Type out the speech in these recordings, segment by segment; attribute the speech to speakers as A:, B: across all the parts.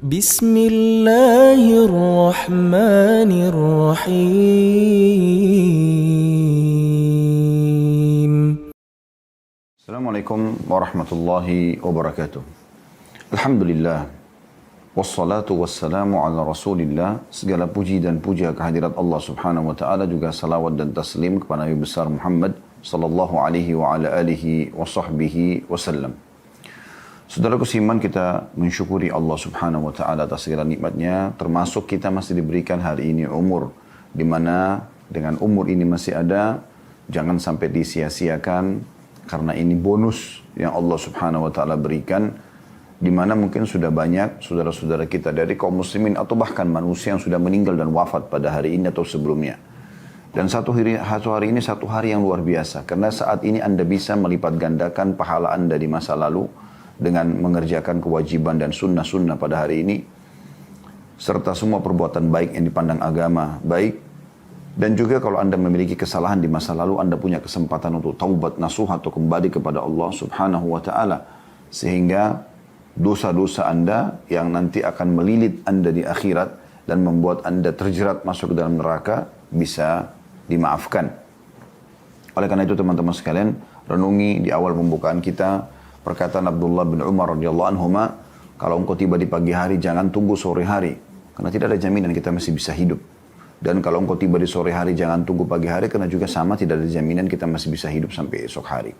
A: بسم الله الرحمن الرحيم.
B: Assalamualaikum warahmatullahi wabarakatuh. Alhamdulillah. Wassalatu wassalamu ala rasulillah. Segala puji dan puja kehadirat Allah subhanahu wa ta'ala, juga salawat dan taslim kepada Nabi besar Muhammad sallallahu alaihi wa ala alihi wa sahbihi wasallam. Saudaraku seiman, kita mensyukuri Allah subhanahu wa ta'ala atas segala nikmatnya, termasuk kita masih diberikan hari ini umur, di mana dengan umur ini masih ada, jangan sampai disia-siakan, karena ini bonus yang Allah subhanahu wa ta'ala berikan, di mana mungkin sudah banyak saudara-saudara kita dari kaum muslimin atau bahkan manusia yang sudah meninggal dan wafat pada hari ini atau sebelumnya. Dan satu hari ini satu hari yang luar biasa, karena saat ini Anda bisa melipat gandakan pahala Anda di masa lalu dengan mengerjakan kewajiban dan sunnah-sunnah pada hari ini, serta semua perbuatan baik yang dipandang agama baik. Dan juga kalau Anda memiliki kesalahan di masa lalu, Anda punya kesempatan untuk taubat nasuha atau kembali kepada Allah subhanahu wa ta'ala, sehingga dosa-dosa Anda yang nanti akan melilit Anda di akhirat dan membuat Anda terjerat masuk ke dalam neraka bisa dimaafkan. Oleh karena itu teman-teman sekalian, renungi di awal pembukaan kita perkataan Abdullah bin Umar radhiyallahu anhuma, kalau engkau tiba di pagi hari jangan tunggu sore hari, karena tidak ada jaminan kita masih bisa hidup. Dan kalau engkau tiba di sore hari jangan tunggu pagi hari, karena juga sama tidak ada jaminan kita masih bisa hidup sampai esok hari.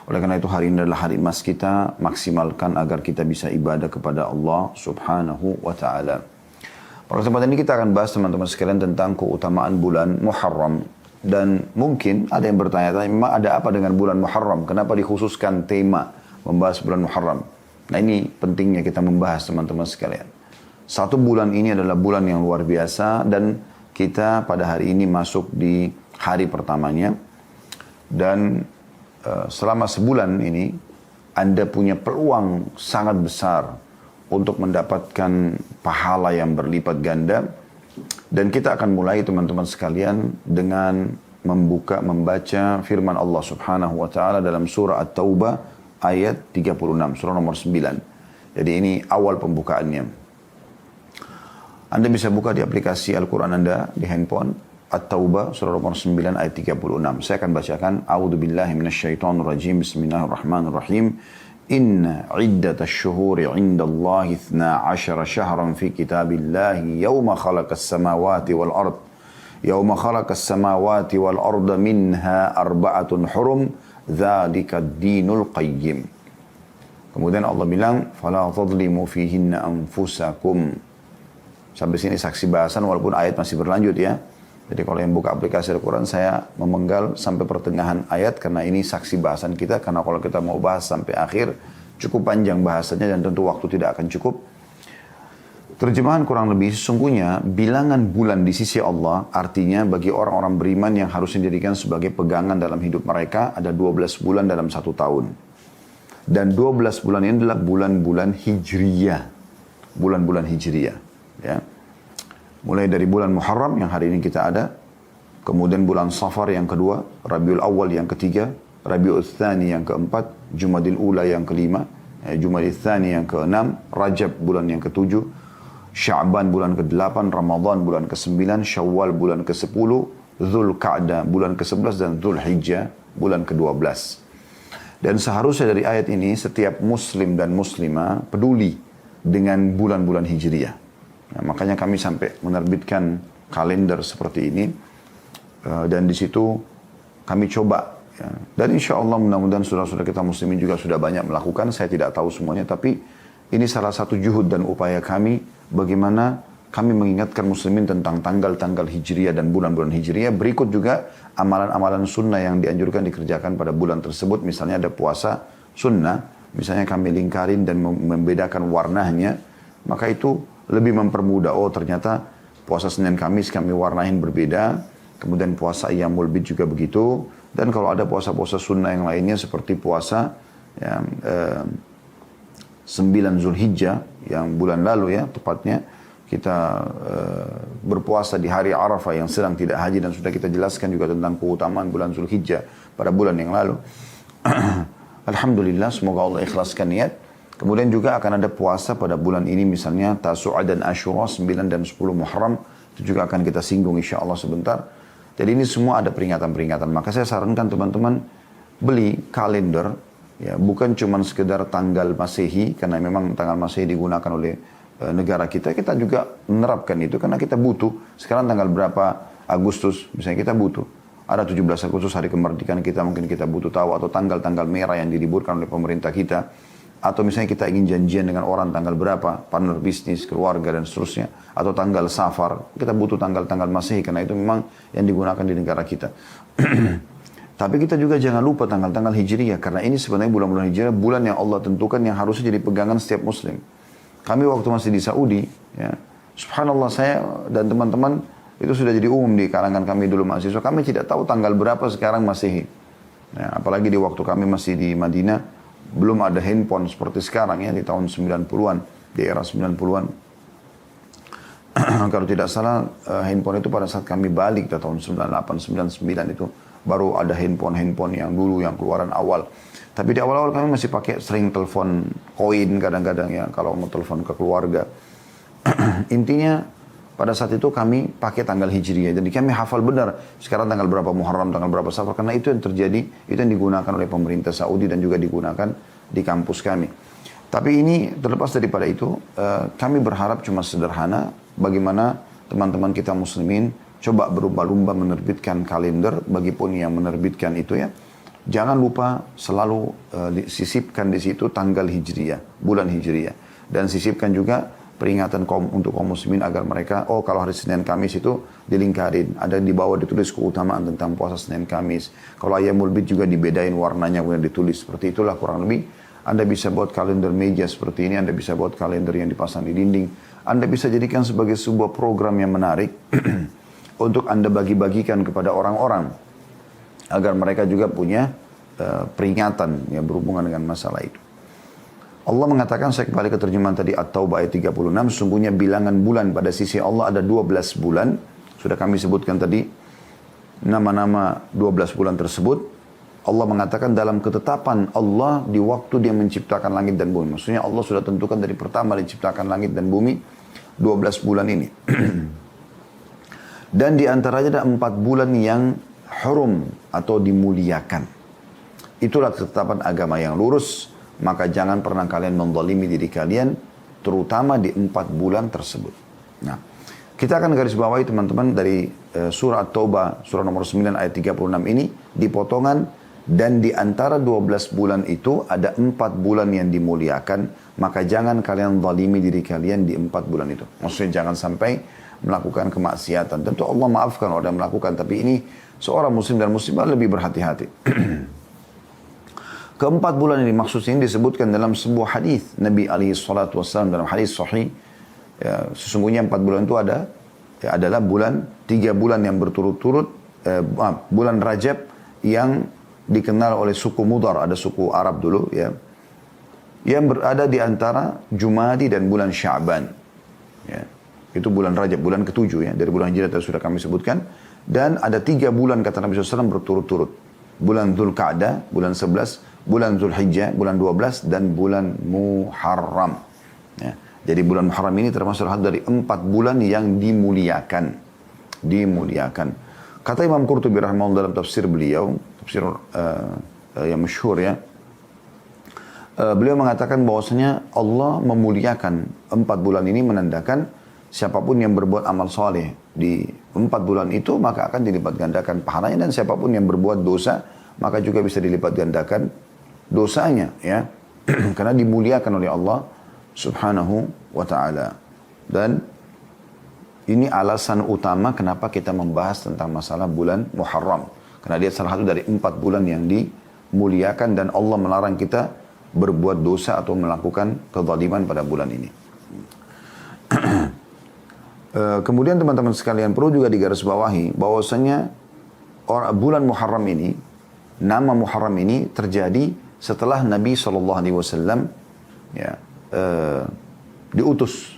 B: Oleh karena itu hari ini adalah hari emas kita, maksimalkan agar kita bisa ibadah kepada Allah subhanahu wa ta'ala. Pada kesempatan ini kita akan bahas teman-teman sekalian tentang keutamaan bulan Muharram. Dan mungkin ada yang bertanya-tanya, memang ada apa dengan bulan Muharram? Kenapa dikhususkan tema membahas bulan Muharram? Nah, ini pentingnya kita membahas teman-teman sekalian. Satu bulan ini adalah bulan yang luar biasa, dan kita pada hari ini masuk di hari pertamanya. Dan selama sebulan ini Anda punya peluang sangat besar untuk mendapatkan pahala yang berlipat ganda. Dan kita akan mulai teman-teman sekalian dengan membaca firman Allah subhanahu wa ta'ala dalam surah At-Taubah ayat 36, surah nomor 9. Jadi ini awal pembukaannya. Anda bisa buka di aplikasi Al-Quran Anda di handphone, At-Taubah surah nomor 9 ayat 36. Saya akan bacakan. A'udzubillahi minasyaitonirrajim. Bismillahirrahmanirrahim. Inna iddatash syuhuri 'indallahi 12 syahran fi kitabillahi yawma khalaqas samawati wal ard. Yawma khalaqas samawati wal arda minha arba'atun hurum. Dzalikad dinul qayyim. Kemudian Allah bilang, fala tadlimu fihinna anfusakum. Sampai sini saksi bahasan, walaupun ayat masih berlanjut ya. Jadi kalau yang buka aplikasi Al-Quran, saya memenggal sampai pertengahan ayat, karena ini saksi bahasan kita. Karena kalau kita mau bahas sampai akhir, cukup panjang bahasanya dan tentu waktu tidak akan cukup. Terjemahan kurang lebih, sesungguhnya bilangan bulan di sisi Allah, artinya bagi orang-orang beriman yang harus dijadikan sebagai pegangan dalam hidup mereka, ada 12 bulan dalam satu tahun. Dan 12 bulan ini adalah bulan-bulan Hijriyah. Bulan-bulan Hijriyah. Ya. Mulai dari bulan Muharram yang hari ini kita ada, kemudian bulan Safar yang kedua, Rabiul Awal yang ketiga, Rabiul Tsani yang keempat, Jumadil Ula yang kelima, Jumadil Tsani yang keenam, Rajab bulan yang ketujuh, Sya'ban bulan ke-8, Ramadan bulan ke-9, Syawal bulan ke-10, Dzulqa'dah bulan ke-11, dan Dzulhijjah bulan ke-12. Dan seharusnya dari ayat ini setiap muslim dan muslimah peduli dengan bulan-bulan Hijriyah. Nah, makanya kami sampai menerbitkan kalender seperti ini, dan di situ kami coba, ya. Dan insya Allah mudah-mudahan saudara-saudara kita muslimin juga sudah banyak melakukan. Saya tidak tahu semuanya, tapi ini salah satu juhud dan upaya kami bagaimana kami mengingatkan muslimin tentang tanggal-tanggal Hijriyah dan bulan-bulan Hijriyah. Berikut juga amalan-amalan sunnah yang dianjurkan dikerjakan pada bulan tersebut. Misalnya ada puasa sunnah, misalnya kami lingkarin dan membedakan warnanya, maka itu lebih mempermudah. Oh, ternyata puasa Senin Kamis kami warnain berbeda. Kemudian puasa Ayyamul Bid juga begitu. Dan kalau ada puasa-puasa sunnah yang lainnya seperti puasa ya, 9 Zulhijjah yang bulan lalu ya, tepatnya kita berpuasa di hari Arafah yang sedang tidak haji, dan sudah kita jelaskan juga tentang keutamaan bulan Zulhijjah pada bulan yang lalu. Alhamdulillah, semoga Allah ikhlaskan niat. Kemudian juga akan ada puasa pada bulan ini misalnya Tasu'a dan Asyura 9 dan 10 Muharram. Itu juga akan kita singgung insya Allah sebentar. Jadi ini semua ada peringatan-peringatan. Maka saya sarankan teman-teman beli kalender. Ya, bukan cuma sekedar tanggal Masehi. Karena memang tanggal Masehi digunakan oleh negara kita. Kita juga menerapkan itu karena kita butuh. Sekarang tanggal berapa Agustus misalnya kita butuh. Ada 17 Agustus hari kemerdekaan kita mungkin kita butuh tahu. Atau tanggal-tanggal merah yang diliburkan oleh pemerintah kita. Atau misalnya kita ingin janjian dengan orang tanggal berapa, partner bisnis, keluarga dan seterusnya. Atau tanggal safar, kita butuh tanggal-tanggal Masehi karena itu memang yang digunakan di negara kita. Tapi kita juga jangan lupa tanggal-tanggal Hijriyah karena ini sebenarnya bulan-bulan Hijriyah, bulan yang Allah tentukan yang harusnya jadi pegangan setiap muslim. Kami waktu masih di Saudi, ya, subhanallah saya dan teman-teman itu sudah jadi umum di kalangan kami dulu mahasiswa. Kami tidak tahu tanggal berapa sekarang Masehi. Ya, apalagi di waktu kami masih di Madinah. Belum ada handphone seperti sekarang ya di tahun 90-an, di era 90-an. Kalau tidak salah handphone itu pada saat kami balik di tahun 98, 99 itu baru ada handphone yang dulu yang keluaran awal. Tapi di awal-awal kami masih pakai sering telepon koin kadang-kadang ya kalau mau telepon ke keluarga. Intinya pada saat itu kami pakai tanggal Hijriyah. Jadi kami hafal benar sekarang tanggal berapa Muharram, tanggal berapa Safar. Karena itu yang terjadi, itu yang digunakan oleh pemerintah Saudi dan juga digunakan di kampus kami. Tapi ini terlepas daripada itu, kami berharap cuma sederhana bagaimana teman-teman kita muslimin coba berlomba-lomba menerbitkan kalender bagipun yang menerbitkan itu ya. Jangan lupa selalu sisipkan di situ tanggal Hijriyah, bulan Hijriyah. Dan sisipkan juga peringatan untuk kaum muslimin agar mereka, kalau hari Senin Kamis itu dilingkarin. Ada di bawah ditulis keutamaan tentang puasa Senin Kamis. Kalau Ayyamul Bid juga dibedain warnanya kemudian ditulis. Seperti itulah kurang lebih. Anda bisa buat kalender meja seperti ini. Anda bisa buat kalender yang dipasang di dinding. Anda bisa jadikan sebagai sebuah program yang menarik. Untuk Anda bagi-bagikan kepada orang-orang. Agar mereka juga punya peringatan yang berhubungan dengan masalah itu. Allah mengatakan, saya kembali ke terjemahan tadi At-Taubah ayat 36, sungguhnya bilangan bulan pada sisi Allah ada 12 bulan. Sudah kami sebutkan tadi nama-nama 12 bulan tersebut. Allah mengatakan dalam ketetapan Allah di waktu dia menciptakan langit dan bumi. Maksudnya Allah sudah tentukan dari pertama diciptakan langit dan bumi 12 bulan ini. Dan di antaranya ada 4 bulan yang hurum atau dimuliakan. Itulah ketetapan agama yang lurus. Maka jangan pernah kalian menzalimi diri kalian, terutama di 4 bulan tersebut. Nah, kita akan garis bawahi teman-teman dari surah At-Taubah, surah nomor 9 ayat 36 ini, dipotongan dan di antara 12 bulan itu ada 4 bulan yang dimuliakan, maka jangan kalian zalimi diri kalian di 4 bulan itu. Maksudnya jangan sampai melakukan kemaksiatan. Tentu Allah maafkan orang yang melakukan, tapi ini seorang muslim dan muslimah lebih berhati-hati. Keempat bulan ini maksudnya disebutkan dalam sebuah hadis Nabi SAW dalam hadis sahih. Ya, sesungguhnya 4 bulan itu adalah 3 bulan yang berturut-turut, bulan Rajab yang dikenal oleh suku Mudar, ada suku Arab dulu ya, yang berada di antara Jumadi dan bulan Sya'ban. Ya, itu bulan Rajab, bulan ke-7 ya, dari bulan Hijrah tadi sudah kami sebutkan. Dan ada 3 bulan kata Nabi SAW berturut-turut. Bulan Dzulqa'dah, bulan 11, bulan Dzulhijjah, bulan 12, dan bulan Muharram. Ya. Jadi bulan Muharram ini termasuk dari 4 bulan yang dimuliakan. Dimuliakan. Kata Imam Qurtubi rahimahullah dalam tafsir beliau, tafsir yang masyhur ya. Beliau mengatakan bahwasanya Allah memuliakan 4 bulan ini menandakan siapapun yang berbuat amal soleh di 4 bulan itu maka akan dilipat gandakan pahalanya, dan siapapun yang berbuat dosa maka juga bisa dilipat gandakan dosanya ya. Karena dimuliakan oleh Allah Subhanahu wa ta'ala. Dan ini alasan utama kenapa kita membahas tentang masalah bulan Muharram. Karena dia salah satu dari 4 bulan yang dimuliakan dan Allah melarang kita berbuat dosa atau melakukan kezaliman pada bulan ini. Kemudian teman-teman sekalian perlu juga digarisbawahi bahwasanya bulan Muharram ini, nama Muharram ini terjadi setelah Nabi SAW ya, diutus.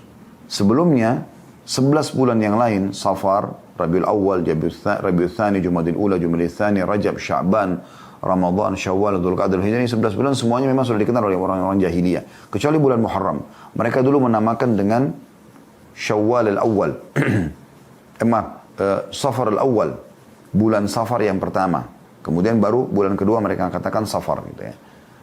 B: Sebelumnya 11 bulan yang lain, Safar, Rabiul Awal, Rabiul Thani, Jumadil Ula, Jumadil Thani, Rajab, Sya'ban, Ramadan, Syawal, Dzulqa'dah, Dzulhijjah, ini 11 bulan semuanya memang sudah dikenal oleh orang-orang jahiliyah. Kecuali bulan Muharram. Mereka dulu menamakan dengan Syawal al-Awwal. Safar al-Awwal. Bulan Safar yang pertama. Kemudian baru bulan kedua mereka katakan Safar gitu ya.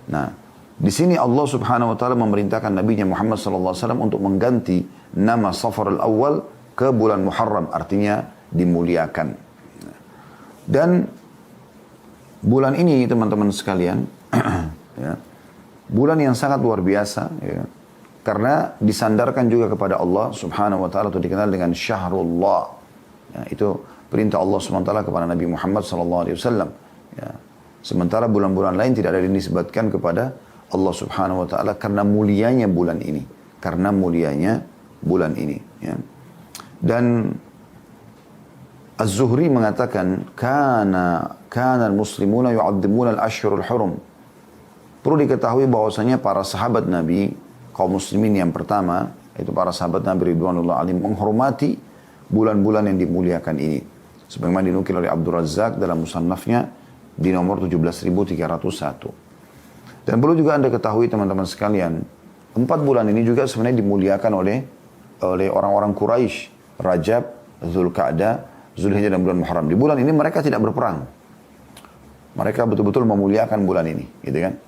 B: Nah, di sini Allah Subhanahu wa taala memerintahkan Nabi Muhammad sallallahu alaihi wasallam untuk mengganti nama Safar al-Awwal ke bulan Muharram, artinya dimuliakan. Dan bulan ini teman-teman sekalian, ya, bulan yang sangat luar biasa, ya, karena disandarkan juga kepada Allah Subhanahu wa taala atau dikenal dengan Syahrullah. Ya, itu perintah Allah Subhanahu wa taala kepada Nabi Muhammad sallallahu alaihi wasallam. Ya. Sementara bulan-bulan lain tidak ada dinisbatkan kepada Allah Subhanahu wa taala karena mulianya bulan ini. Karena mulianya bulan ini, ya. Dan Az-Zuhri mengatakan kana al-muslimuna yu'azzimuna al-ashhurul hurum. Perlu diketahui bahwasanya para sahabat Nabi, kaum muslimin yang pertama, itu para sahabat Nabi ridwanullah alaihim, menghormati bulan-bulan yang dimuliakan ini. Sebagaimana dinukil oleh Abdul Razzaq dalam musannafnya di nomor 17.301. Dan perlu juga Anda ketahui teman-teman sekalian, 4 bulan ini juga sebenarnya dimuliakan oleh orang-orang Quraisy, Rajab, Dzulqa'dah, Dzulhijjah dan bulan Muharram. Di bulan ini mereka tidak berperang. Mereka betul-betul memuliakan bulan ini, gitu kan?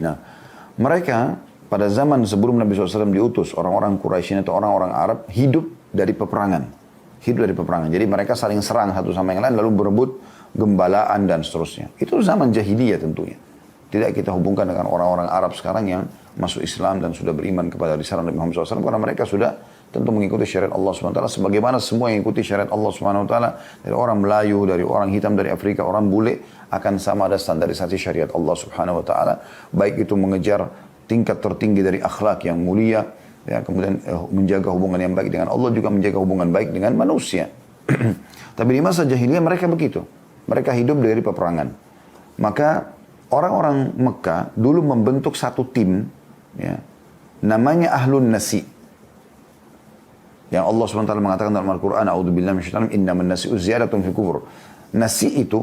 B: Nah, mereka pada zaman sebelum Nabi SAW diutus, orang-orang Quraisy atau orang-orang Arab hidup dari peperangan. Hidup dari peperangan. Jadi mereka saling serang satu sama yang lain, lalu berebut gembalaan dan seterusnya. Itu zaman jahiliyah tentunya. Tidak kita hubungkan dengan orang-orang Arab sekarang yang masuk Islam dan sudah beriman kepada risalah Nabi Muhammad SAW, karena mereka sudah tentu mengikuti syariat Allah SWT, sebagaimana semua yang ikuti syariat Allah SWT, dari orang Melayu, dari orang hitam, dari Afrika, orang bule, akan sama ada standarisasi syariat Allah SWT, baik itu mengejar tingkat tertinggi dari akhlak yang mulia, ya, kemudian menjaga hubungan yang baik dengan Allah, juga menjaga hubungan baik dengan manusia. Tapi di masa jahiliyah mereka begitu, mereka hidup dari peperangan. Maka orang-orang Mekah dulu membentuk satu tim, ya, namanya Ahlun Nasi. Yang Allah SWT mengatakan dalam Al-Quran, A'udzubillahi minasyaitonir rajim, innaman nasi'u ziyadatun fil kufur. Nasi itu,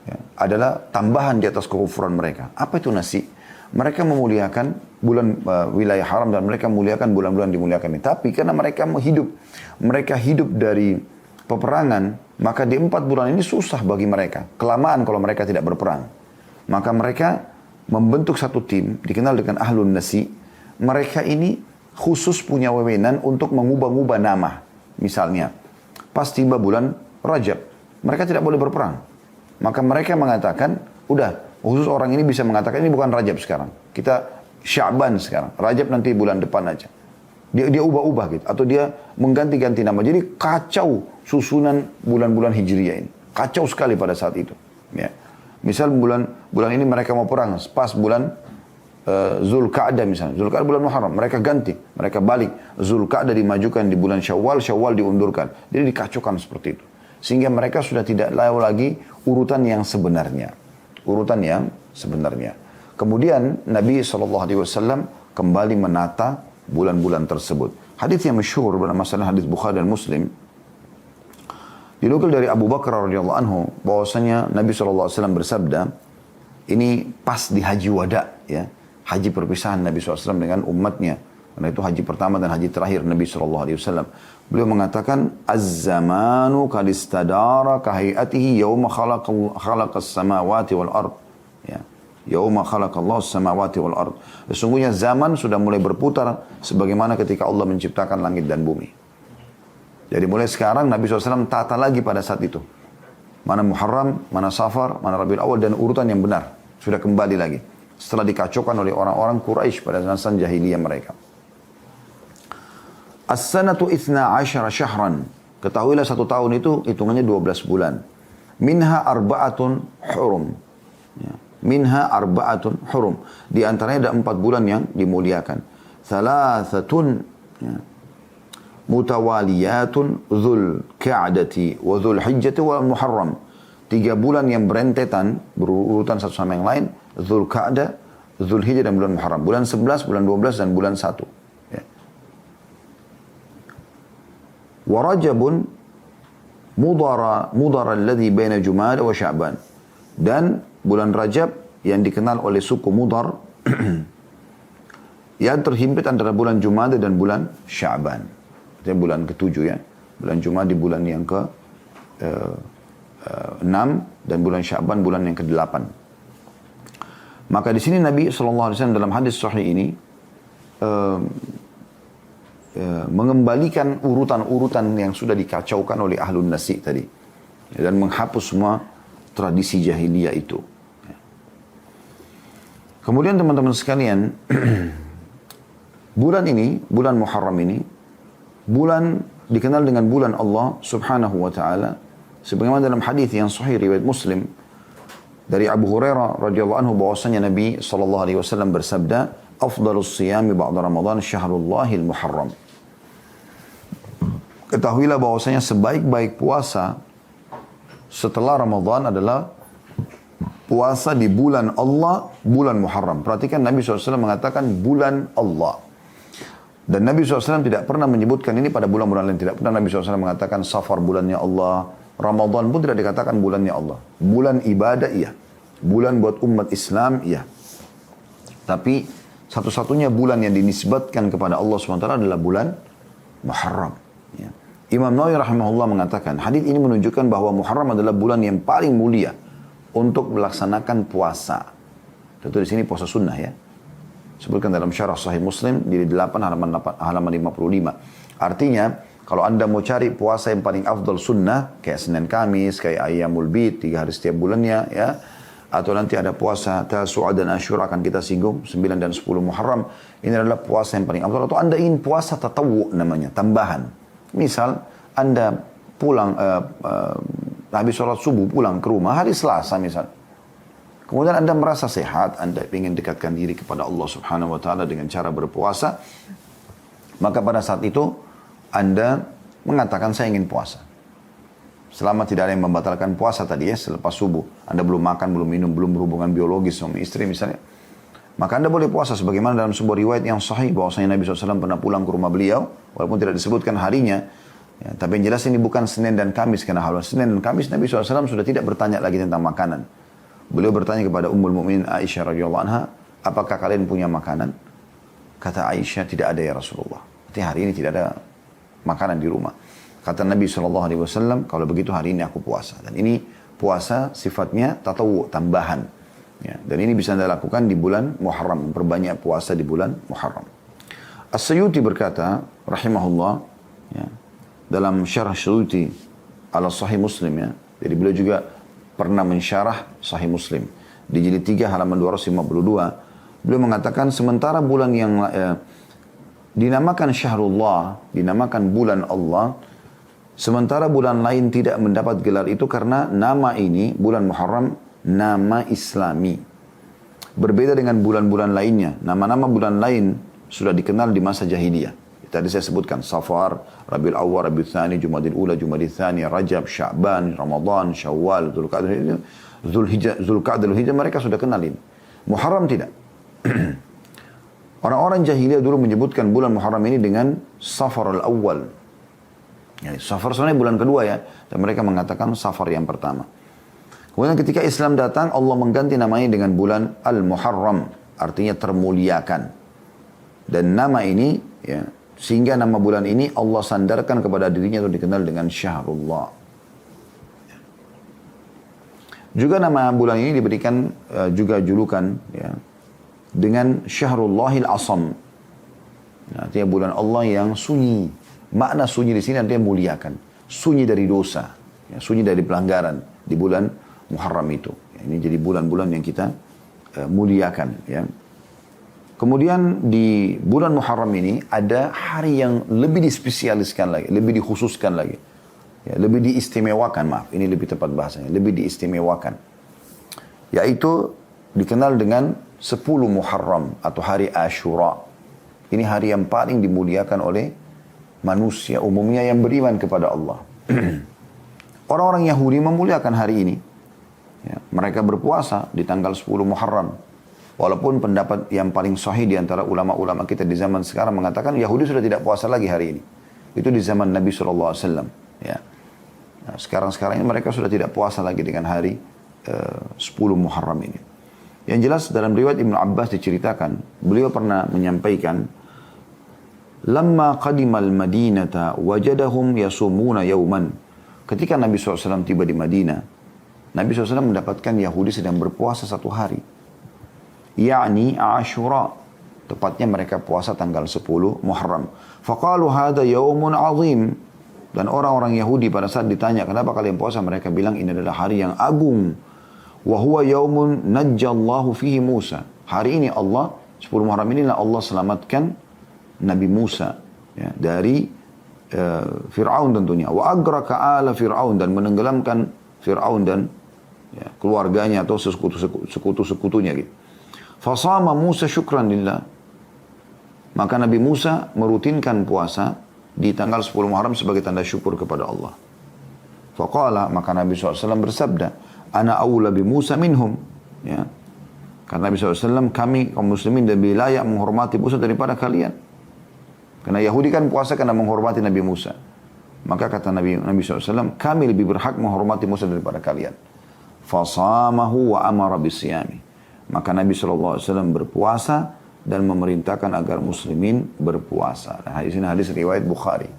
B: ya, adalah tambahan di atas kekufuran mereka. Apa itu nasi? Mereka memuliakan bulan wilayah haram dan mereka memuliakan bulan-bulan dimuliakan ini. Tapi karena mereka hidup dari peperangan, maka di 4 bulan ini susah bagi mereka. Kelamaan kalau mereka tidak berperang. Maka mereka membentuk satu tim, dikenal dengan Ahlun Nasi. Mereka ini khusus punya wewenang untuk mengubah-ubah nama. Misalnya, pas tiba bulan Rajab, mereka tidak boleh berperang. Maka mereka mengatakan, udah, khusus orang ini bisa mengatakan, ini bukan Rajab sekarang. Kita Sya'ban sekarang. Rajab nanti bulan depan aja. Dia ubah-ubah gitu. Atau dia mengganti-ganti nama. Jadi kacau susunan bulan-bulan Hijriyah ini. Kacau sekali pada saat itu. Ya. Misal bulan ini mereka mau perang. Pas bulan Dzulqa'dah misalnya. Dzulqa'dah bulan Muharram. Mereka ganti. Mereka balik. Dzulqa'dah dimajukan di bulan Syawal. Syawal diundurkan. Jadi dikacaukan seperti itu. Sehingga mereka sudah tidak tahu lagi urutan yang sebenarnya. Urutan yang sebenarnya. Kemudian Nabi SAW kembali menata bulan-bulan tersebut. Hadis yang masyhur dalam masalah hadis Bukhari dan Muslim. Dinukil dari Abu Bakar radhiyallahu anhu bahwasanya Nabi SAW bersabda, ini pas di haji wada, ya. Haji perpisahan Nabi SAW dengan umatnya. Karena itu haji pertama dan haji terakhir Nabi SAW. Beliau mengatakan, Az-zamanu kadistadara kahayatihi yawma khalaqas samawati wal ard. Ya. Yawma khalaqallahu samawati wal ard. Sesungguhnya zaman sudah mulai berputar sebagaimana ketika Allah menciptakan langit dan bumi. Jadi mulai sekarang Nabi SAW tata lagi pada saat itu. Mana Muharram, mana Safar, mana Rabiul Awal, dan urutan yang benar. Sudah kembali lagi. Setelah dikacaukan oleh orang-orang Quraisy pada masa jahiliyah mereka. As-sanatu 12 syahran. Ketahuilah 1 tahun itu hitungannya 12 bulan. Minha arba'atun hurum. Ya. Minha arba'atun hurum. Di antaranya ada 4 bulan yang dimuliakan. Thalathatun, ya, mutawaliyatun Dzul Qa'dati wa Dzul Hijjati wal Muharram. 3 bulan yang berentetan, berurutan satu sama yang lain. Dzul Qa'dah, Dzul Hijjah dan bulan Muharram. Bulan 11, bulan 12 dan bulan 1. Ya. Wa Rajabun mudara alladhi baina Jumada wa Sya'ban. Dan bulan Rajab yang dikenal oleh suku Mudar yang terhimpit antara bulan Jumada dan bulan Sya'ban. Itu bulan ke-7 ya. Bulan Jumada di bulan yang ke-6 dan bulan Sya'ban bulan yang ke-8. Maka di sini Nabi SAW dalam hadis sahih ini mengembalikan urutan-urutan yang sudah dikacaukan oleh ahlun nasi tadi. Dan menghapus semua tradisi jahiliyah itu. Kemudian teman-teman sekalian, bulan ini, bulan Muharram ini, bulan dikenal dengan bulan Allah Subhanahu wa taala sebagaimana dalam hadis yang sahih riwayat Muslim dari Abu Hurairah radhiyallahu anhu bahwasanya Nabi sallallahu alaihi wasallam bersabda, "Afdhalus shiyami ba'da Ramadan syahrullahil Muharram." Ketahuilah bahwasanya sebaik-baik puasa setelah Ramadan adalah puasa di bulan Allah, bulan Muharram. Perhatikan Nabi SAW mengatakan bulan Allah. Dan Nabi SAW tidak pernah menyebutkan ini pada bulan-bulan lain. Tidak pernah Nabi SAW mengatakan Safar bulannya Allah. Ramadan pun tidak dikatakan bulannya Allah. Bulan ibadah iya. Bulan buat umat Islam iya. Tapi satu-satunya bulan yang dinisbatkan kepada Allah SWT adalah bulan Muharram. Ya. Imam Nawawi rahimahullah mengatakan, hadis ini menunjukkan bahwa Muharram adalah bulan yang paling mulia untuk melaksanakan puasa. Tentu di sini puasa sunnah ya. Sebutkan dalam syarah Sahih Muslim di 8 halaman 55. Artinya, kalau Anda mau cari puasa yang paling afdal sunnah, kayak Senin Kamis, kayak Ayyamul Bid, 3 hari setiap bulannya ya. Atau nanti ada puasa Tasu'a dan Asyura akan kita singgung, 9 dan 10 Muharram. Ini adalah puasa yang paling afdal. Atau Anda ingin puasa tatawu namanya, tambahan. Misal Anda pulang, habis sholat subuh pulang ke rumah hari Selasa misal. Kemudian Anda merasa sehat, Anda ingin dekatkan diri kepada Allah Subhanahu wa taala dengan cara berpuasa. Maka pada saat itu Anda mengatakan saya ingin puasa. Selama tidak ada yang membatalkan puasa tadi ya, selepas subuh. Anda belum makan, belum minum, belum berhubungan biologis sama istri misalnya. Maka Anda boleh puasa sebagaimana dalam sebuah riwayat yang sahih bahwasanya Nabi SAW pernah pulang ke rumah beliau walaupun tidak disebutkan harinya. Ya, tapi yang jelas ini bukan Senin dan Kamis karena hal Senin dan Kamis Nabi SAW sudah tidak bertanya lagi tentang makanan. Beliau bertanya kepada Ummul Mukminin Aisyah radhiyallahu anha, apakah kalian punya makanan? Kata Aisyah, tidak ada ya Rasulullah. Artinya hari ini tidak ada makanan di rumah. Kata Nabi SAW, kalau begitu hari ini aku puasa. Dan ini puasa sifatnya tatawu, tambahan. Ya, dan ini bisa Anda lakukan di bulan Muharram, memperbanyak puasa di bulan Muharram. As-Suyuti berkata, rahimahullah, ya, dalam syarah Suyuti ala Sahih Muslim ya, jadi beliau juga pernah mensyarah Sahih Muslim di jilid 3 halaman 252. Beliau mengatakan sementara bulan yang dinamakan Syahrullah, dinamakan bulan Allah, sementara bulan lain tidak mendapat gelar itu karena nama ini, bulan Muharram, nama Islami. Berbeda dengan bulan-bulan lainnya. Nama-nama bulan lain sudah dikenal di masa jahiliyah. Tadi saya sebutkan Safar, Rabiul Awwal, Rabiul Tsani, Jumadil Ula, Jumadil Tsani, Rajab, Sya'ban, Ramadan, Syawal, Dzulqa'dah, Dzulhijjah, mereka sudah kenalin. Muharram tidak. Orang-orang jahiliyah dulu menyebutkan bulan Muharram ini dengan Safar al-Awwal. Yani, Safar sebenarnya bulan kedua ya. Dan mereka mengatakan Safar yang pertama. Kemudian ketika Islam datang, Allah mengganti namanya dengan bulan Al-Muharram. Artinya termuliakan. Dan nama ini, ya, sehingga nama bulan ini Allah sandarkan kepada dirinya atau dikenal dengan Syahrullah. Juga nama bulan ini diberikan juga julukan ya, dengan Syahrullahil Asam. Artinya bulan Allah yang sunyi. Makna sunyi di sini artinya muliakan. Sunyi dari dosa. Ya, sunyi dari pelanggaran di bulan Muharram itu. Ya, ini jadi bulan-bulan yang kita muliakan. Ya. Kemudian di bulan Muharram ini ada hari yang lebih dispesialiskan lagi, lebih dikhususkan lagi. Ya, lebih diistimewakan, maaf, ini lebih tepat bahasanya, lebih diistimewakan. Yaitu dikenal dengan 10 Muharram atau hari Ashura. Ini hari yang paling dimuliakan oleh manusia umumnya yang beriman kepada Allah. Orang-orang Yahudi memuliakan hari ini. Ya, mereka berpuasa di tanggal 10 Muharram. Walaupun pendapat yang paling sahih di antara ulama-ulama kita di zaman sekarang mengatakan Yahudi sudah tidak puasa lagi hari ini. Itu di zaman Nabi SAW. Ya. Nah, sekarang ini mereka sudah tidak puasa lagi dengan hari 10 Muharram ini. Yang jelas dalam riwayat Ibnu Abbas diceritakan, beliau pernah menyampaikan, "Lamma qadimal Madinata wajadahum yasumuna yauman." Ketika Nabi SAW tiba di Madinah, Nabi SAW mendapatkan Yahudi sedang berpuasa satu hari. Yakni Ashura. Tepatnya mereka puasa tanggal 10 Muharram. Faqalu hadha yaumun azim. Dan orang-orang Yahudi pada saat ditanya, kenapa kalian puasa? Mereka bilang ini adalah hari yang agung. Wa huwa yaumun najjallahu fihi Musa. Hari ini Allah, 10 Muharram inilah Allah selamatkan Nabi Musa ya, dari Fir'aun tentunya. Wa agraka ala Fir'aun, dan menenggelamkan Fir'aun dan ya, keluarganya atau sekutu-sekutunya gitu. Fasama Musa syukran lillah. Maka Nabi Musa merutinkan puasa di tanggal 10 Muharram sebagai tanda syukur kepada Allah. Faqala, maka Nabi SAW bersabda, ana awla bi Musa minhum. Ya. Karena Nabi SAW, kami kaum muslimin lebih layak menghormati Musa daripada kalian. Karena Yahudi kan puasa karena menghormati Nabi Musa. Maka kata Nabi SAW, kami lebih berhak menghormati Musa daripada kalian. Fasamahu wa amara bisiyami. Maka Nabi SAW berpuasa dan memerintahkan agar muslimin berpuasa. Nah, hadis ini hadis riwayat Bukhari.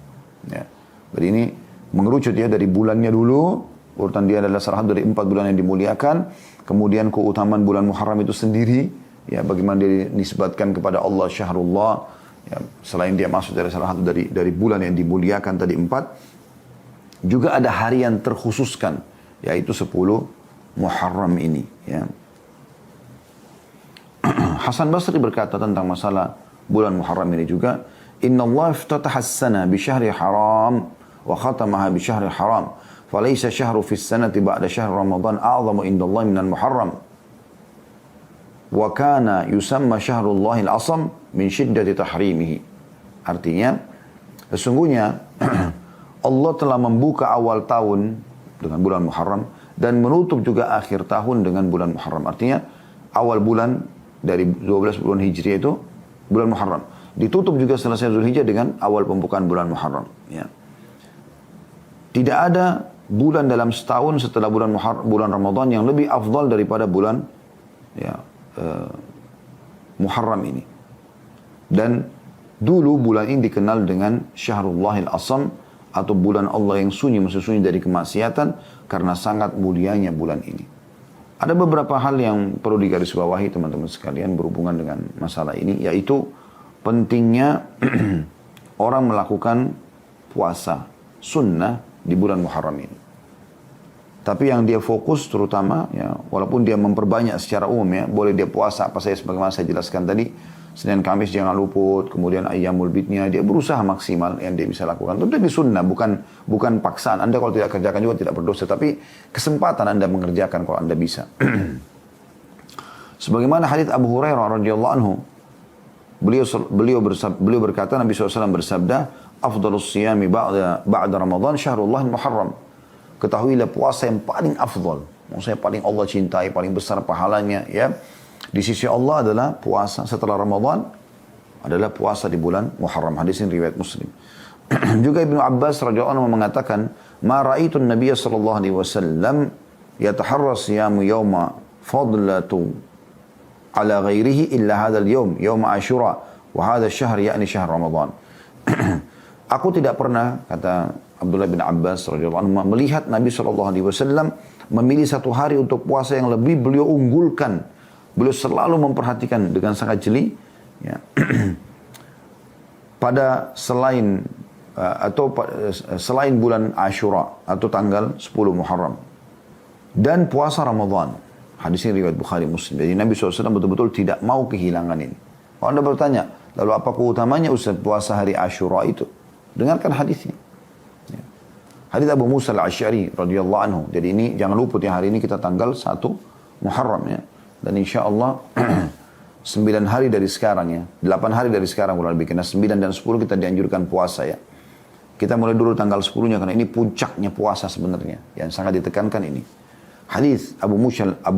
B: Ya. Jadi ini mengerucut ya dari bulannya dulu. Urutan dia adalah salah satu dari 4 bulan yang dimuliakan. Kemudian keutamaan bulan Muharram itu sendiri. Ya, bagaimana dia dinisbatkan kepada Allah Syahrullah. Ya, selain dia masuk dari salah satu dari bulan yang dimuliakan tadi 4, juga ada hari yang terkhususkan, yaitu 10 Muharram ini. Ya. Hasan Basri berkata tentang masalah bulan Muharram ini juga, Inna Allah iftataha as-sana bi syahri haram wa khatamaha bi syahri haram, falaysa syahru fi as-sanati ba'da syahri Ramadan a'zamu inda Allah minal Muharram. Wa kana yusamma syahrullahil asam min syiddati tahrimihi. Artinya, sesungguhnya Allah telah membuka awal tahun dengan bulan Muharram dan menutup juga akhir tahun dengan bulan Muharram. Artinya, awal bulan dari 12 bulan Hijriah itu bulan Muharram. Ditutup juga selesai Zulhijjah dengan awal pembukaan bulan Muharram. Ya. Tidak ada bulan dalam setahun setelah bulan Ramadan yang lebih afdal daripada bulan ya, Muharram ini. Dan dulu bulan ini dikenal dengan Syahrullahil Asam, atau bulan Allah yang sunyi, sunyi dari kemaksiatan, karena sangat mulianya bulan ini. Ada beberapa hal yang perlu digarisbawahi teman-teman sekalian berhubungan dengan masalah ini, yaitu pentingnya orang melakukan puasa sunnah di bulan Muharram ini. Tapi yang dia fokus terutama, ya, walaupun dia memperbanyak secara umum, ya, boleh dia puasa apa saja sebagaimana saya jelaskan tadi, Senin Kamis jangan luput, kemudian Ayyamul Bidnya, dia berusaha maksimal yang dia bisa lakukan. Tentu ini sunnah, bukan paksaan. Anda kalau tidak kerjakan juga tidak berdosa, tapi kesempatan Anda mengerjakan kalau Anda bisa. Sebagaimana hadits Abu Hurairah radhiyallahu anhu, beliau berkata, Nabi SAW bersabda, afdalus siyami ba'da Ramadan syahrullah Muharram. Ketahuilah puasa yang paling afdal, maksudnya paling Allah cintai, paling besar pahalanya, ya, di sisi Allah adalah puasa setelah Ramadan, adalah puasa di bulan Muharram. Hadis ini riwayat Muslim. Juga Ibnu Abbas radhiyallahu anhu mengatakan, ma ra'aitu an-nabiy sallallahu alaihi wasallam yataharra siyamu yawma fadlatu ala ghairihi illa hadzal yawm, yawm Ashura, wa hadha asy-syahr yakni syahr Ramadan. Aku tidak pernah, kata Abdullah bin Abbas radhiyallahu anhu, melihat Nabi SAW memilih satu hari untuk puasa yang lebih beliau unggulkan. Beliau selalu memperhatikan dengan sangat jeli, ya, pada selain bulan Ashura atau tanggal 10 Muharram dan puasa Ramadan. Hadis ini riwayat Bukhari Muslim. Jadi Nabi SAW betul-betul tidak mau kehilangan ini. Kalau Anda bertanya, lalu apa keutamanya Ustaz puasa hari Ashura itu? Dengarkan hadisnya. Hadits Abu Musa al-Asy'ari radhiyallahu anhu. Jadi ini jangan luput ya, hari ini kita tanggal 1 Muharram ya. Dan insya Allah 9 hari dari sekarang ya, 8 hari dari sekarang kurang lebih, karena 9 dan 10 kita dianjurkan puasa ya. Kita mulai dulu tanggal 10-nya karena ini puncaknya puasa sebenarnya, yang sangat ditekankan ini. Hadits Abu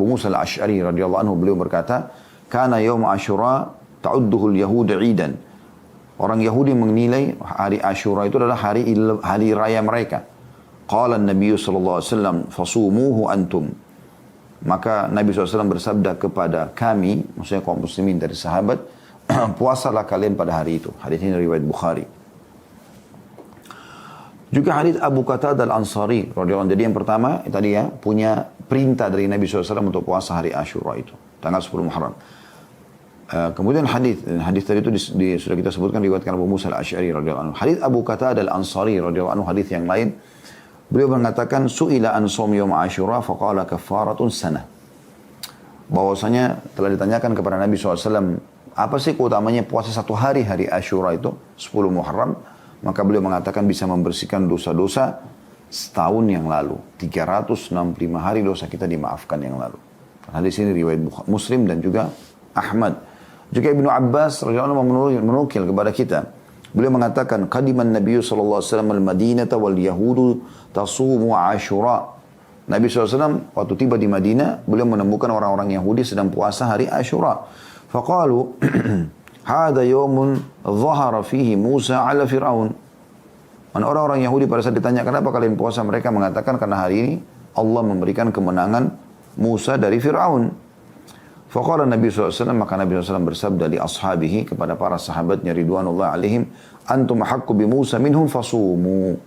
B: Musa al-Asy'ari radhiyallahu anhu, beliau berkata, "Kana yaum Asyura ta'udduhu al-yahud 'idan." Orang Yahudi menilai hari Asyura itu adalah hari raya mereka. Qala an-nabiy sallallahu alaihi wasallam fasumuhu antum. Maka Nabi SAW bersabda kepada kami, maksudnya kaum muslimin dari sahabat, puasalah kalian pada hari itu. Hadis ini riwayat Bukhari. Juga hadis Abu Qatadah Al-Ansari radhiyallahu anhu. Jadi yang pertama tadi ya, punya perintah dari Nabi SAW untuk puasa hari Asyura itu, tanggal 10 Muharram. Kemudian hadis tadi itu sudah kita sebutkan diriwayatkan Abu Musa Al-Asy'ari radhiyallahu anhu. Hadis Abu Qatadah Al-Ansari radhiyallahu anhu, hadis yang lain, beliau mengatakan su'ila an shaum yaum Asyura faqala kafaratun sanah. Bahwasanya telah ditanyakan kepada Nabi SAW, apa sih keutamanya puasa satu hari Asyura itu 10 Muharram? Maka beliau mengatakan bisa membersihkan dosa-dosa setahun yang lalu. 365 hari dosa kita dimaafkan yang lalu. Hadis ini riwayat Muslim dan juga Ahmad. Juga Ibnu Abbas radhiyallahu anhu menukil kepada kita. Beliau mengatakan, qadiman Nabi sallallahu alaihi wasallam al-Madinata wal yahudu tasumu Asyura. Nabi SAW waktu tiba di Madinah, beliau menemukan orang-orang Yahudi sedang puasa hari Asyura. Faqalu hada yawmun dhahara fihi Musa ala Fir'aun. Orang-orang Yahudi pada saat ditanya kenapa kalian puasa, mereka mengatakan karena hari ini Allah memberikan kemenangan Musa dari Fir'aun. Faqala Nabi SAW, maka Nabi SAW bersabda li ashabihi, kepada para sahabatnya ridwanullah alaihim, antum haqqu bi Musa minhum fasumu.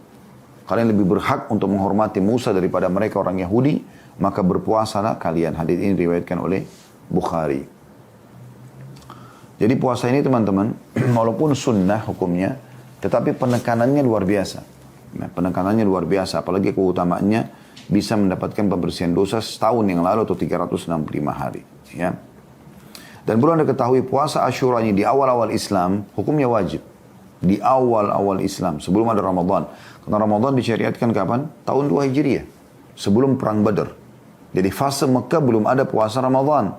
B: Kalian lebih berhak untuk menghormati Musa daripada mereka orang Yahudi, maka berpuasalah kalian. Hadis ini diriwayatkan oleh Bukhari. Jadi puasa ini teman-teman, walaupun sunnah hukumnya, tetapi penekanannya luar biasa. Nah, penekanannya luar biasa, apalagi keutamaannya bisa mendapatkan pembersihan dosa setahun yang lalu atau 365 hari. Ya. Dan perlu Anda ketahui puasa Asyura ini di awal-awal Islam, hukumnya wajib. Di awal-awal Islam, sebelum ada Ramadan. Karena Ramadan disyariatkan kapan? Tahun 2 Hijriah, sebelum Perang Badar. Jadi fase Mekah belum ada puasa Ramadan.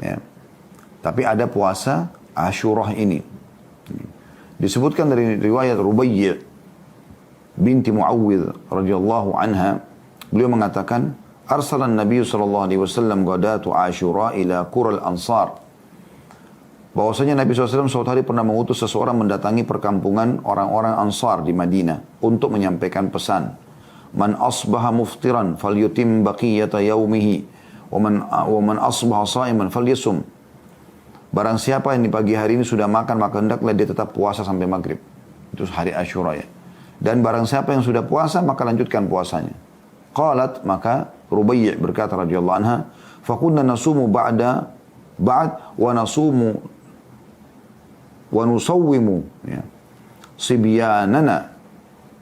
B: Ya. Tapi ada puasa Asyura ini. Disebutkan dari riwayat Rubayy' binti Muawwidh radhiyallahu anha, beliau mengatakan, arsalan Nabi sallallahu alaihi wasallam ghadatu Asyura ila Qural Ansar. Bahwasanya Nabi SAW suatu hari pernah mengutus seseorang mendatangi perkampungan orang-orang Ansar di Madinah untuk menyampaikan pesan. Man asbaha muftiran falyutim baqiyata yaumihi wa man asbaha shaiman falyasum. Barang siapa yang di pagi hari ini sudah makan, maka hendaklah dia tetap puasa sampai maghrib. Itu hari Asyura ya. Dan barang siapa yang sudah puasa, maka lanjutkan puasanya. Qalat, maka Rubayy' berkata radhiyallahu anha, fakunna nasumu ba'd wa nasumu wa nusawwimu ya, sibyanana.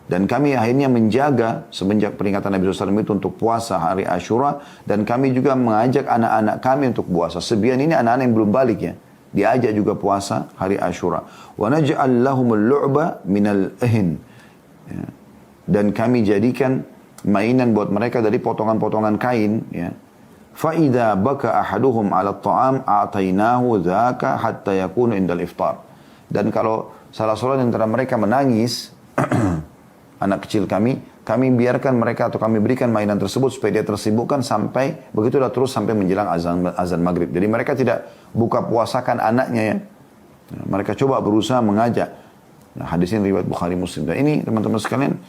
B: Dan kami akhirnya menjaga semenjak peringatan Nabi SAW itu untuk puasa hari Asyura, dan kami juga mengajak anak-anak kami untuk puasa. Sibyan ini anak-anak yang belum balik ya, diajak juga puasa hari Asyura. Wa naj'al lahumul lu'ba minal ahin ya. Dan kami jadikan mainan buat mereka dari potongan-potongan kain ya. Fa idza baka ahaduhum 'ala at-ta'am a'tainahu dzaka hatta yakunu indal iftar. Dan kalau salah seorang antara mereka menangis, anak kecil kami biarkan mereka atau kami berikan mainan tersebut supaya dia tersibukkan sampai, begitulah terus sampai menjelang azan maghrib. Jadi mereka tidak buka puasakan anaknya ya. Mereka coba berusaha mengajak. Nah, hadis ini riwayat Bukhari Muslim. Dan ini teman-teman sekalian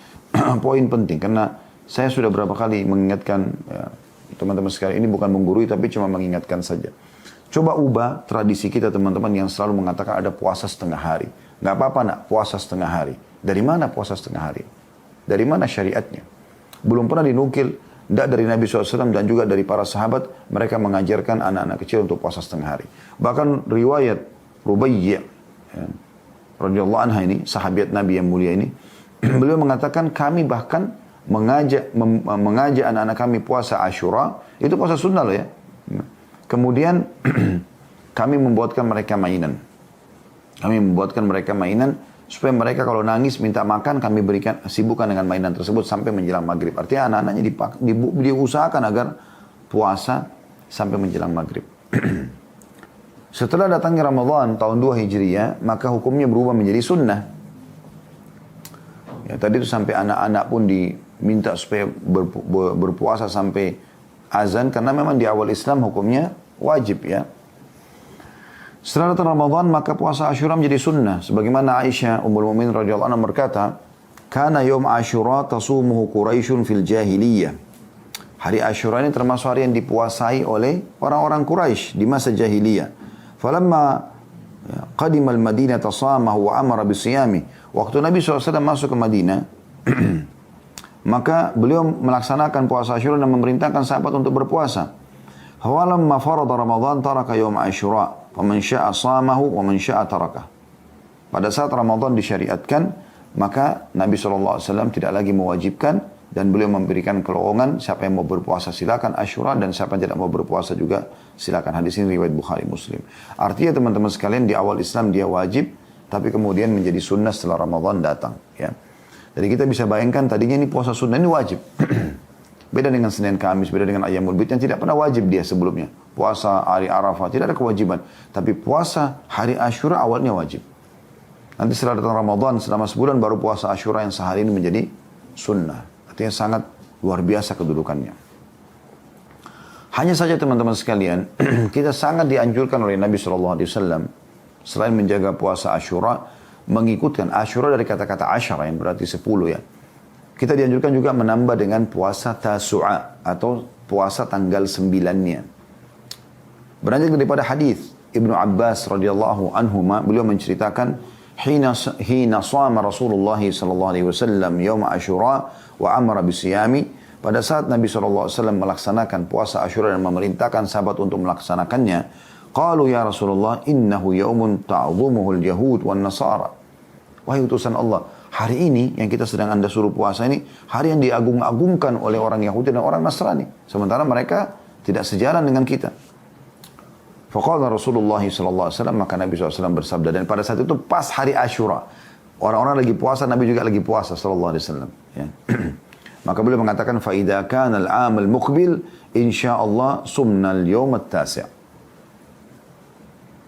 B: poin penting, karena saya sudah berapa kali mengingatkan ya, teman-teman sekalian, ini bukan menggurui tapi cuma mengingatkan saja. Coba ubah tradisi kita teman-teman yang selalu mengatakan ada puasa setengah hari. Nggak apa-apa nak puasa setengah hari. Dari mana puasa setengah hari? Dari mana syariatnya? Belum pernah dinukil, tidak dari Nabi SAW dan juga dari para sahabat, mereka mengajarkan anak-anak kecil untuk puasa setengah hari. Bahkan riwayat Rubayy' ya, radhiyallahu anha ini, sahabat Nabi yang mulia ini, beliau mengatakan kami bahkan mengajak anak-anak kami puasa Asyura, itu puasa sunnah loh ya. Kemudian kami membuatkan mereka mainan. Supaya mereka kalau nangis minta makan, kami berikan sibukkan dengan mainan tersebut sampai menjelang maghrib. Artinya anak-anaknya diusahakan agar puasa sampai menjelang maghrib. Setelah datangnya Ramadan tahun 2 Hijriah, maka hukumnya berubah menjadi sunnah. Ya, tadi itu sampai anak-anak pun diminta supaya berpuasa sampai azan, karena memang di awal Islam hukumnya wajib ya. Setelah datang Ramadan, maka puasa Asyura menjadi sunnah. Sebagaimana Aisyah Ummul Mukminin radhiyallahu anha berkata, "Kana yawm Asyura tasumuhu Quraisyun fil jahiliyah, Hari Ashura ini termasuk hari yang dipuasai oleh orang-orang Quraisy di masa jahiliyah. Falamma qadima al-Madinah tasamahu wa amara bisiyami. Waktu Nabi SAW masuk ke Madinah, maka beliau melaksanakan puasa Ashura dan memerintahkan sahabat untuk berpuasa. Falamma farada Ramadan taraka yawm Ashura, wa man syaa shamahu wa man syaa tarakah. Pada saat Ramadan disyariatkan, maka Nabi SAW tidak lagi mewajibkan dan beliau memberikan kelowongan, siapa yang mau berpuasa silakan Ashura dan siapa yang tidak mau berpuasa juga silakan. Hadis ini riwayat Bukhari Muslim. Artinya teman-teman sekalian, di awal Islam dia wajib, tapi kemudian menjadi sunnah setelah Ramadan datang. Ya. Jadi kita bisa bayangkan tadinya ini puasa sunnah ini wajib. Beda dengan Senin Kamis, beda dengan Ayyamul Bid yang tidak pernah wajib dia sebelumnya. Puasa hari Arafah tidak ada kewajiban, tapi puasa hari Ashura awalnya wajib. Nanti setelah datang Ramadan selama sebulan baru puasa Ashura yang sehari ini menjadi sunnah. Artinya sangat luar biasa kedudukannya. Hanya saja teman-teman sekalian, kita sangat dianjurkan oleh Nabi SAW, selain menjaga puasa Ashura, mengikutkan Ashura dari kata-kata Ashara yang berarti 10 ya. Kita dianjurkan juga menambah dengan puasa Tasu'a atau puasa tanggal 9-nya. Beranjak daripada hadis Ibnu Abbas radhiyallahu anhuma, beliau menceritakan hina shama Rasulullah sallallahu alaihi wasallam yaum Ashura wa amara bisiyami, pada saat Nabi SAW melaksanakan puasa Ashura dan memerintahkan sahabat untuk melaksanakannya, qalu ya Rasulullah innahu yaumun ta'zumuhu al-yahud wan nasara. Wahai utusan Allah, hari ini yang kita sedang Anda suruh puasa ini hari yang diagung-agungkan oleh orang Yahudi dan orang Nasrani, sementara mereka tidak sejalan dengan kita. Faqala Rasulullah SAW, maka Nabi SAW bersabda, dan pada saat itu pas hari Ashura, orang-orang lagi puasa, Nabi juga lagi puasa sallallahu alaihi wasallam. Ya. Maka beliau mengatakan, fa idza kana al-'am al-muqbil insyaallah sumna al-yawm at-tasi'.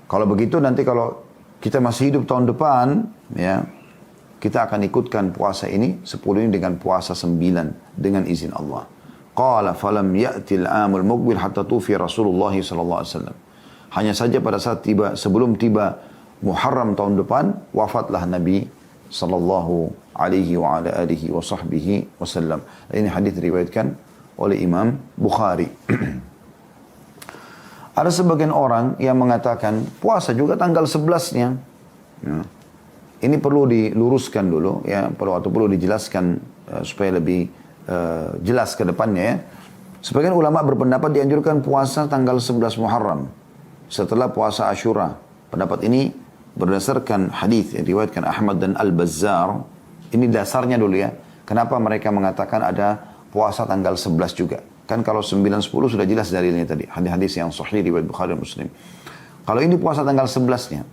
B: Kalau begitu nanti kalau kita masih hidup tahun depan, ya, kita akan ikutkan puasa ini 10 ini dengan puasa 9 dengan izin Allah. Qala falam ya'ti al-'am al-muqbil hatta tufi Rasulullah sallallahu alaihi wasallam. Hanya saja pada saat sebelum tiba Muharram tahun depan, wafatlah Nabi sallallahu alaihi wa ala alihi wa sahbihi wasallam. Ini hadis diriwayatkan oleh Imam Bukhari. Ada sebagian orang yang mengatakan puasa juga tanggal 11-nya. Ya. Ini perlu diluruskan dulu ya, perlu dijelaskan supaya lebih jelas ke depannya ya. Sebagian ulama berpendapat dianjurkan puasa tanggal 11 Muharram setelah puasa Ashura. Pendapat ini berdasarkan hadis yang diriwayatkan Ahmad dan Al-Bazzar. Ini dasarnya dulu ya. Kenapa mereka mengatakan ada puasa tanggal 11 juga? Kan kalau 9-10 sudah jelas dalilnya tadi. Hadis-hadis yang sahih riwayat Bukhari dan Muslim. Kalau ini puasa tanggal 11-nya.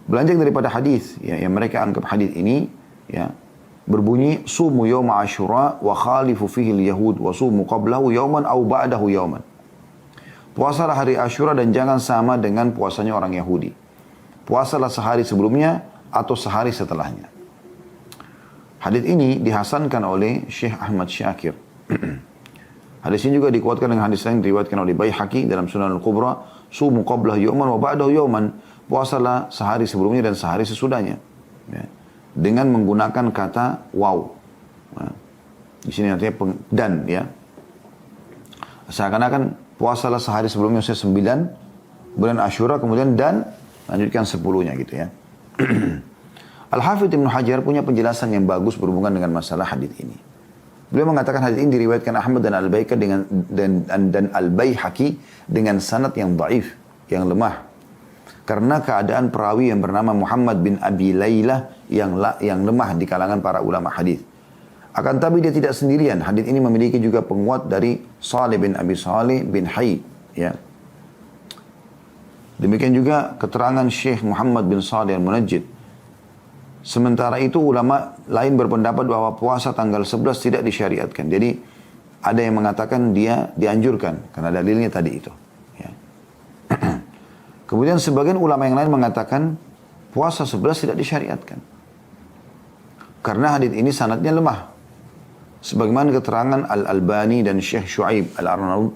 B: Belanjak daripada hadis ya, yang mereka anggap hadis ini ya, berbunyi sumu yawma Ashura wa khalifu fihi al-yahud wa sumu qablahu yawman aw ba'dahu yawman. Puasalah hari Ashura dan jangan sama dengan puasanya orang Yahudi. Puasalah sehari sebelumnya atau sehari setelahnya. Hadis ini dihasankan oleh Syekh Ahmad Syakir. Hadis ini juga dikuatkan dengan hadis lain diriwayatkan oleh Baihaqi dalam Sunan Al-Kubra, sumu qablahu yawman wa ba'dahu yawman. Puasalah sehari sebelumnya dan sehari sesudahnya. Ya. Dengan menggunakan kata waw. Nah, di sini artinya dan ya. Seakan-akan puasalah sehari sebelumnya 9 bulan Ashura kemudian dan lanjutkan 10-nya gitu ya. Al-Hafidh Ibnu Hajar punya penjelasan yang bagus berhubungan dengan masalah hadis ini. Beliau mengatakan hadis ini diriwayatkan Ahmad dan Al-Baihaqi dan Al-Baihaqi dengan sanad yang dhaif, yang lemah. Karena keadaan perawi yang bernama Muhammad bin Abi Laylah yang lemah di kalangan para ulama hadis. Akan tapi dia tidak sendirian. Hadis ini memiliki juga penguat dari Salih bin Abi Salih bin Hayy. Ya. Demikian juga keterangan Syekh Muhammad bin Salih al-Munajjid. Sementara itu ulama lain berpendapat bahwa puasa tanggal 11 tidak disyariatkan. Jadi ada yang mengatakan dia dianjurkan karena dalilnya tadi itu. Ya. Kemudian sebagian ulama yang lain mengatakan puasa 11 tidak disyariatkan. Karena hadis ini sanadnya lemah. Sebagaimana keterangan Al-Albani dan Syekh Shu'aib Al-Arnaud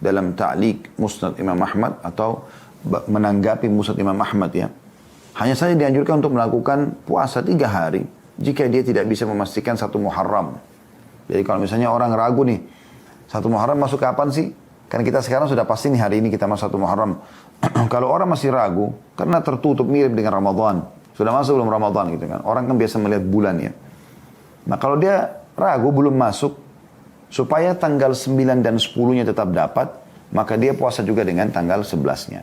B: dalam ta'liq Musnad Imam Ahmad atau menanggapi Musnad Imam Ahmad ya. Hanya saja dianjurkan untuk melakukan puasa 3 hari jika dia tidak bisa memastikan 1 Muharram. Jadi kalau misalnya orang ragu nih, 1 Muharram masuk kapan sih? Kan kita sekarang sudah pasti nih hari ini kita masuk 1 Muharram. Kalau orang masih ragu, karena tertutup mirip dengan Ramadan. Sudah masuk belum Ramadan gitu kan. Orang kan biasa melihat bulan ya. Nah kalau dia ragu belum masuk, supaya tanggal 9 dan 10-nya tetap dapat, maka dia puasa juga dengan tanggal 11-nya.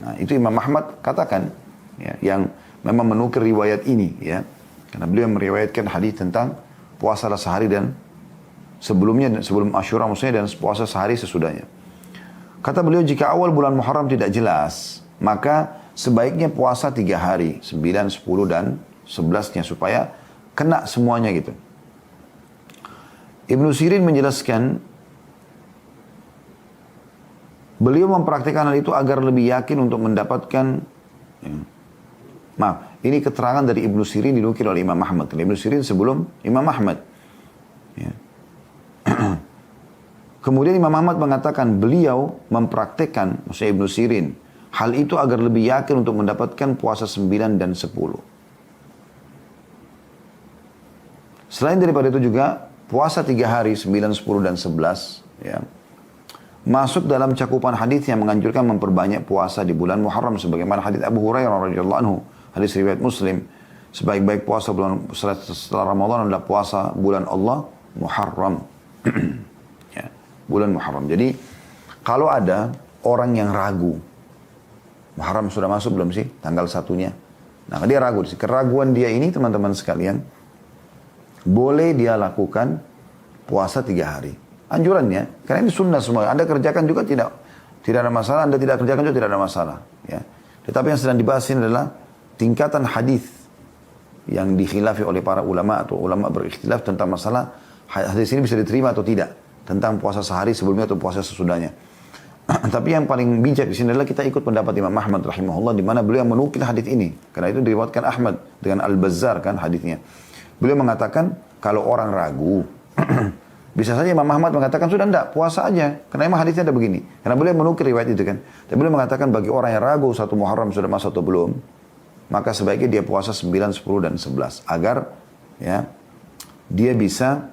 B: Nah itu Imam Ahmad katakan, ya, yang memang menukir riwayat ini ya. Karena beliau meriwayatkan hadis tentang puasa sehari dan sebelumnya, sebelum Asyura maksudnya, dan puasa sehari sesudahnya. Kata beliau, jika awal bulan Muharram tidak jelas, maka sebaiknya puasa 3 hari, 9, 10 dan 11-nya supaya kena semuanya gitu. Ibnu Sirin menjelaskan, beliau mempraktikkan hal itu agar lebih yakin untuk mendapatkan, ya, maaf, ini keterangan dari Ibnu Sirin dinukil oleh Imam Ahmad. Ibnu Sirin sebelum Imam Ahmad. Ya. Kemudian Imam Ahmad mengatakan beliau mempraktikkan, maksudnya Ibnu Sirin, hal itu agar lebih yakin untuk mendapatkan puasa 9 dan 10. Selain daripada itu juga, puasa 3 hari, 9, 10 dan 11, ya, masuk dalam cakupan hadis yang menganjurkan memperbanyak puasa di bulan Muharram, sebagaimana hadis Abu Hurairah radhiyallahu anhu, hadis riwayat Muslim, sebaik-baik puasa bulan setelah Ramadan adalah puasa bulan Allah Muharram. Ya, bulan Muharram. Jadi kalau ada orang yang ragu, Muharram sudah masuk belum sih tanggal 1-nya? Nah dia ragu. Keraguan dia ini teman-teman sekalian, boleh dia lakukan puasa 3 hari. Anjurannya, karena ini sunnah semua. Anda kerjakan juga tidak ada masalah. Anda tidak kerjakan juga tidak ada masalah. Ya. Tetapi yang sedang dibahas ini adalah tingkatan hadis yang dikhilafi oleh para ulama atau ulama berikhtilaf tentang masalah hadis ini bisa diterima atau tidak, tentang puasa sehari sebelumnya atau puasa sesudahnya. Tapi yang paling bijak di sini adalah kita ikut pendapat Imam Ahmad rahimahullah, di mana beliau menukil hadis ini, karena itu diriwayatkan Ahmad dengan Al-Bazzar kan hadisnya. Beliau mengatakan kalau orang ragu, bisa saja Imam Ahmad mengatakan sudah enggak, puasa aja, karena memang hadisnya ada begini. Karena beliau menukil riwayat itu kan. Tapi beliau mengatakan bagi orang yang ragu 1 Muharram sudah masuk atau belum, maka sebaiknya dia puasa 9, 10 dan 11 agar ya dia bisa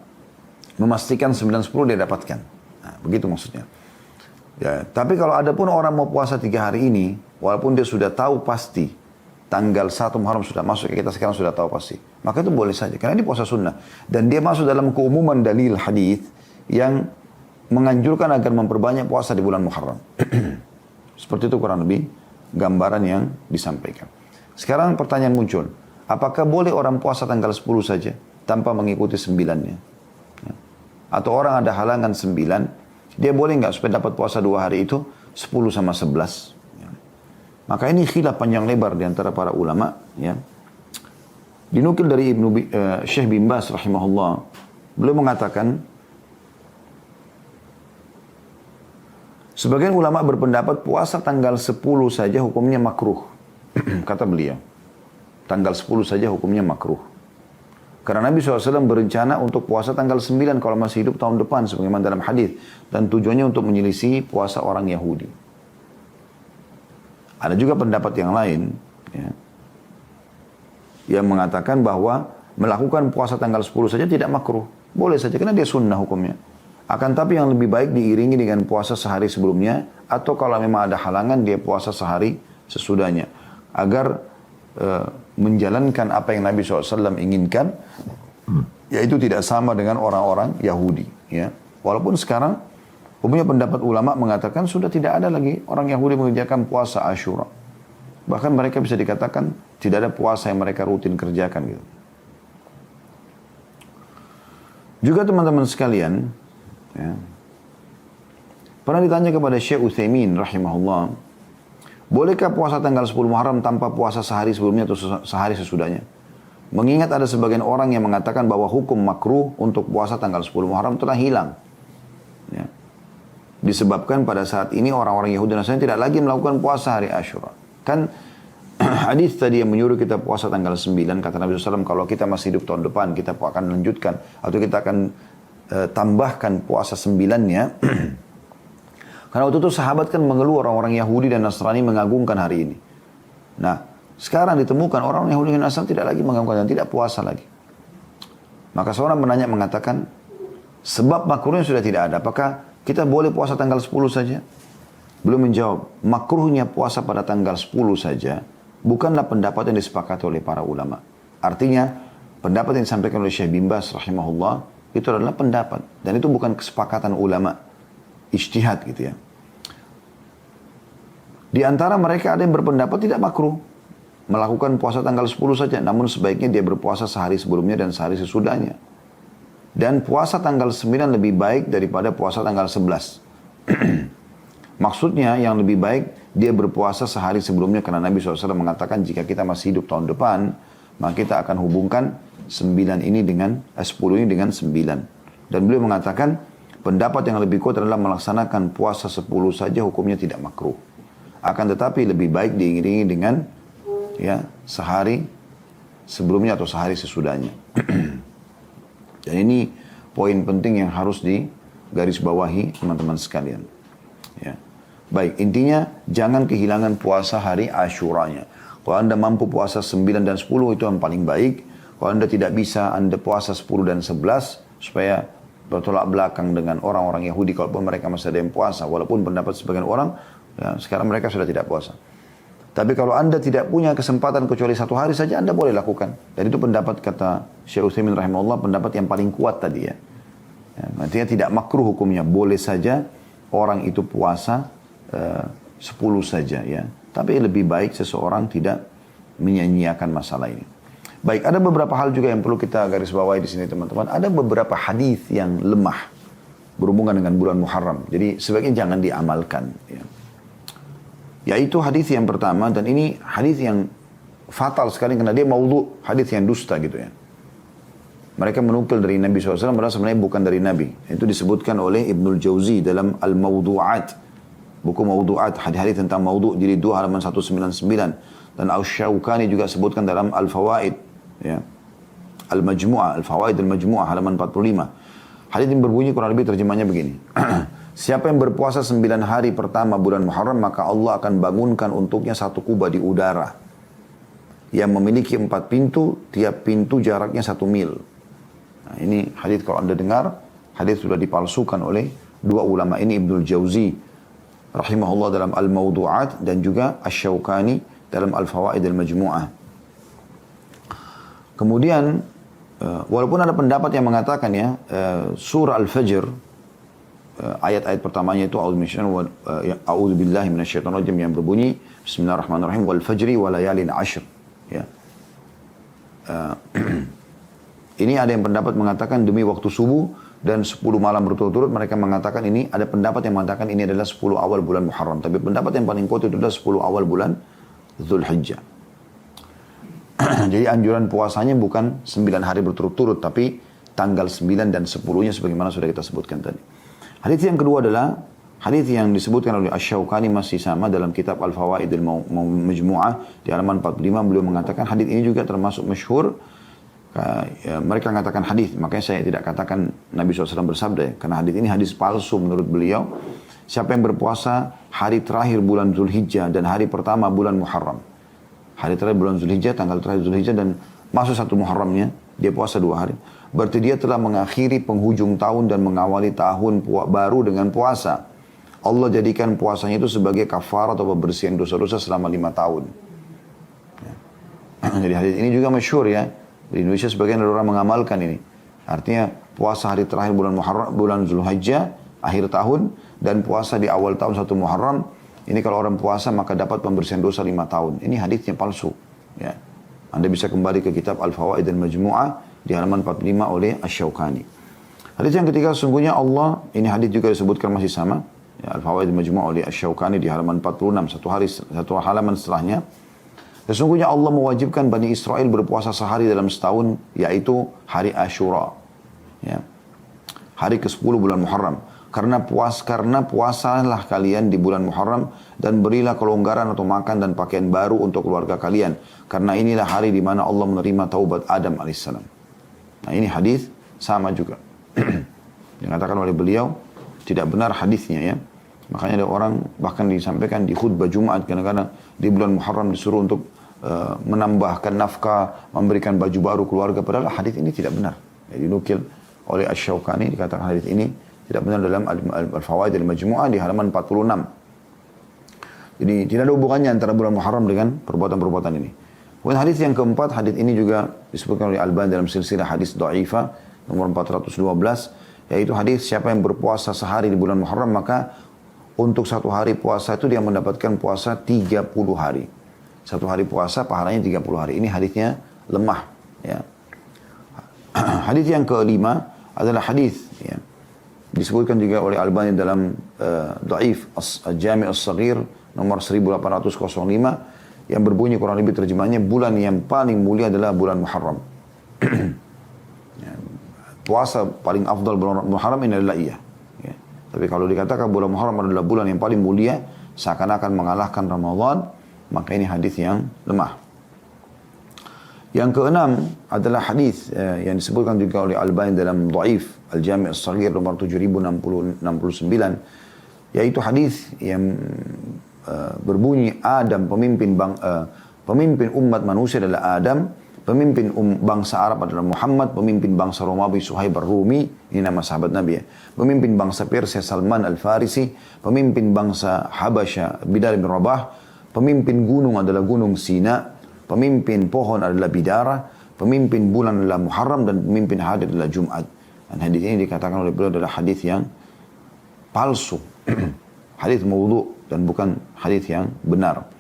B: memastikan 9, 10 dia dapatkan. Nah, begitu maksudnya. Ya, tapi kalau ada pun orang mau puasa 3 hari ini, walaupun dia sudah tahu pasti tanggal 1 Muharram sudah masuk, kita sekarang sudah tahu pasti, maka itu boleh saja, karena ini puasa sunnah. Dan dia masuk dalam keumuman dalil hadis yang menganjurkan agar memperbanyak puasa di bulan Muharram. Seperti itu kurang lebih gambaran yang disampaikan. Sekarang pertanyaan muncul, apakah boleh orang puasa tanggal 10 saja tanpa mengikuti 9-nya? Ya. Atau orang ada halangan 9, dia boleh nggak supaya dapat puasa 2 hari itu 10 sama 11? Ya. Maka ini khilaf panjang lebar di antara para ulama. Ya. Dinukil dari Syekh bin Baz rahimahullah, beliau mengatakan, sebagian ulama berpendapat puasa tanggal 10 saja hukumnya makruh. Kata beliau, tanggal 10 saja hukumnya makruh. Karena Nabi SAW berencana untuk puasa tanggal 9 kalau masih hidup tahun depan, sebagaimana dalam hadis, dan tujuannya untuk menyelisih puasa orang Yahudi. Ada juga pendapat yang lain, ya, yang mengatakan bahwa melakukan puasa tanggal 10 saja tidak makruh. Boleh saja, karena dia sunnah hukumnya. Akan tapi yang lebih baik diiringi dengan puasa sehari sebelumnya, atau kalau memang ada halangan, dia puasa sehari sesudahnya. Agar menjalankan apa yang Nabi SAW inginkan, yaitu tidak sama dengan orang-orang Yahudi. Ya. Walaupun sekarang, punya pendapat ulama mengatakan sudah tidak ada lagi orang Yahudi mengerjakan puasa Asyura. Bahkan mereka bisa dikatakan tidak ada puasa yang mereka rutin kerjakan gitu. Juga teman-teman sekalian, ya, pernah ditanya kepada Syekh Utsaimin rahimahullah, bolehkah puasa tanggal 10 Muharram tanpa puasa sehari sebelumnya atau sehari sesudahnya? Mengingat ada sebagian orang yang mengatakan bahwa hukum makruh untuk puasa tanggal 10 Muharram telah hilang. Ya. Disebabkan pada saat ini orang-orang Yahudi dan Nasrani tidak lagi melakukan puasa hari Asyura. Kan hadis tadi yang menyuruh kita puasa tanggal 9, kata Nabi SAW, kalau kita masih hidup tahun depan, kita akan lanjutkan, atau kita akan tambahkan puasa 9-nya. Karena waktu itu sahabat kan mengeluh orang-orang Yahudi dan Nasrani mengagungkan hari ini. Nah, sekarang ditemukan orang Yahudi dan Nasrani tidak lagi mengagungkan dan tidak puasa lagi. Maka seorang menanya mengatakan, Sebab makruhnya sudah tidak ada. Apakah kita boleh puasa tanggal 10 saja? Belum menjawab. Makruhnya puasa pada tanggal 10 saja bukanlah pendapat yang disepakati oleh para ulama. Artinya, pendapat yang disampaikan oleh Syekh bin Baz rahimahullah itu adalah pendapat. Dan itu bukan kesepakatan ulama. Ijtihad gitu ya. Di antara mereka ada yang berpendapat tidak makruh melakukan puasa tanggal 10 saja. Namun sebaiknya dia berpuasa sehari sebelumnya dan sehari sesudahnya. Dan puasa tanggal 9 lebih baik daripada puasa tanggal 11. Maksudnya yang lebih baik dia berpuasa sehari sebelumnya. Karena Nabi SAW mengatakan jika kita masih hidup tahun depan, maka kita akan hubungkan 10 ini dengan 9. Dan beliau mengatakan pendapat yang lebih kuat adalah melaksanakan puasa 10 saja hukumnya tidak makruh. Akan tetapi lebih baik diiringi dengan ya sehari sebelumnya atau sehari sesudahnya. Dan ini poin penting yang harus digarisbawahi teman-teman sekalian. Ya. Baik, intinya jangan kehilangan puasa hari Asyuranya. Kalau Anda mampu puasa 9 dan 10 itu yang paling baik. Kalau Anda tidak bisa, Anda puasa 10 dan 11 supaya bertolak belakang dengan orang-orang Yahudi kalaupun mereka masih ada yang puasa. Walaupun pendapat sebagian orang, ya, sekarang mereka sudah tidak puasa. Tapi kalau Anda tidak punya kesempatan kecuali satu hari saja, Anda boleh lakukan. Dan itu pendapat kata Syekh Utsaimin rahimahullah, pendapat yang paling kuat tadi ya. Artinya tidak makruh hukumnya, boleh saja orang itu puasa 10 saja ya. Tapi lebih baik seseorang tidak menyia-nyiakan masalah ini. Baik, ada beberapa hal juga yang perlu kita garis bawahi di sini teman-teman. Ada beberapa hadis yang lemah berhubungan dengan bulan Muharram. Jadi sebaiknya jangan diamalkan ya. Yaitu hadis yang pertama, dan ini hadis yang fatal sekali karena dia maudhu, hadis yang dusta gitu ya. Mereka menukil dari Nabi SAW, padahal sebenarnya bukan dari Nabi. Itu disebutkan oleh Ibnul Jauzi dalam Al-Mawdu'at. Buku Mawdu'at, hadis-hadis tentang maudhu, jilid 2 halaman 199. Dan Asy-Syaukani juga sebutkan dalam Al-Fawaid. Ya. Al-Majmu'ah, Al-Fawaid Al-Majmu'ah halaman 45. Hadis yang berbunyi kurang lebih terjemahnya begini. Siapa yang berpuasa 9 hari pertama bulan Muharram, maka Allah akan bangunkan untuknya satu kubah di udara yang memiliki 4 pintu, tiap pintu jaraknya 1 mil. Nah, ini hadis kalau Anda dengar, hadis sudah dipalsukan oleh dua ulama ini, Ibnul Jauzi rahimahullah dalam Al-Mawdu'at dan juga Asy-Syaukani dalam Al-Fawaid Al-Majmu'ah. Kemudian walaupun ada pendapat yang mengatakan ya surah Al-Fajr ayat-ayat pertamanya itu a'udzubillahi minasyaitonirrajim yang berbunyi bismillahirrahmanirrahim wal fajri wa layalin 'ashr ya. Ini ada yang pendapat mengatakan demi waktu subuh dan 10 malam berturut-turut. Mereka mengatakan ini, ada pendapat yang mengatakan ini adalah 10 awal bulan Muharram. Tapi pendapat yang paling kuat itu adalah 10 awal bulan Dzulhijjah. Jadi anjuran puasanya bukan 9 hari berturut-turut, tapi tanggal 9 dan 10-nya sebagaimana sudah kita sebutkan tadi. Hadis yang kedua adalah hadis yang disebutkan oleh Asy-Syaukani masih sama dalam kitab Al-Fawaid Al-Majmu'ah di halaman 45. Beliau mengatakan hadis ini juga termasuk masyhur. Mereka mengatakan hadis, makanya saya tidak katakan Nabi SAW bersabda ya, karena hadis ini hadis palsu menurut beliau. Siapa yang berpuasa hari terakhir bulan Dzulhijjah dan hari pertama bulan Muharram, hari terakhir bulan Dzulhijjah, tanggal terakhir Dzulhijjah dan masuk 1 Muharramnya, dia puasa 2 hari. Berarti dia telah mengakhiri penghujung tahun dan mengawali tahun baru dengan puasa. Allah jadikan puasanya itu sebagai kafarat atau pembersihan dosa-dosa selama 5 tahun. Ya. Jadi hadis ini juga masyhur ya. Di Indonesia sebagian dari orang mengamalkan ini. Artinya puasa hari terakhir bulan Muharram, bulan Dzulhijjah, akhir tahun, dan puasa di awal tahun 1 Muharram. Ini kalau orang puasa maka dapat pembersihan dosa 5 tahun. Ini hadisnya palsu. Ya. Anda bisa kembali ke kitab Al-Fawaid Al-Majmu'ah di halaman 45 oleh Asy-Syaukani. Hadis yang ketiga, sesungguhnya Allah, ini hadis juga disebutkan masih sama. Ya, Al-Fawaid Al-Majmu'ah oleh Asy-Syaukani di halaman 46, satu halaman setelahnya. Sesungguhnya Allah mewajibkan Bani Israel berpuasa sehari dalam setahun, yaitu hari Asyura. Ya. Hari ke-10 bulan Muharram. Karena puasalah kalian di bulan Muharram dan berilah kelonggaran atau makan dan pakaian baru untuk keluarga kalian. Karena inilah hari di mana Allah menerima taubat Adam alaihissalam. Nah ini hadis sama juga. Dikatakan oleh beliau tidak benar hadisnya ya. Makanya ada orang bahkan disampaikan di khutbah Jumat kadang-kadang di bulan Muharram disuruh untuk menambahkan nafkah, memberikan baju baru keluarga. Padahal hadis ini tidak benar. Jadi nukil oleh Asy-Syaukani, dikatakan hadis ini tidak benar dalam Al-Fawaid Al-Majmu'ah di halaman 46. Jadi tidak ada hubungannya antara bulan Muharram dengan perbuatan-perbuatan ini. Kemudian hadis yang keempat, hadis ini juga disebutkan oleh Albani dalam silsilah hadis dhaifah nomor 412, yaitu hadis siapa yang berpuasa sehari di bulan Muharram maka untuk satu hari puasa itu dia mendapatkan puasa 30 hari. Satu hari puasa pahalanya 30 hari. Ini hadisnya lemah. Ya. Hadis yang kelima adalah hadis ya, disebutkan juga oleh Albani dalam Dhaif Al-Jami' As-Saghir nomor 1805 yang berbunyi kurang lebih terjemahnya bulan yang paling mulia adalah bulan Muharram. Ya, puasa paling afdal bulan Muharram ini adalah iya. Ya. Tapi kalau dikatakan bulan Muharram adalah bulan yang paling mulia, seakan-akan mengalahkan Ramadan, maka ini hadis yang lemah. Yang keenam adalah hadis yang disebutkan juga oleh Albani dalam Dhaif Al-Jami' As-Saghir nomor 7069, yaitu hadis yang berbunyi Adam pemimpin umat manusia adalah Adam, pemimpin bangsa Arab adalah Muhammad, pemimpin bangsa Romawi Suhaib Ar-Rumi, ini nama sahabat Nabi ya, pemimpin bangsa Persia Salman Al-Farisi, pemimpin bangsa Habasya Bilal bin Rabah, pemimpin gunung adalah gunung Sina, pemimpin pohon adalah Bidara, pemimpin bulan adalah Muharram, dan pemimpin hari adalah Jumat. Dan hadis ini dikatakan oleh beliau adalah hadis yang palsu, hadis maudhu, dan bukan hadis yang benar.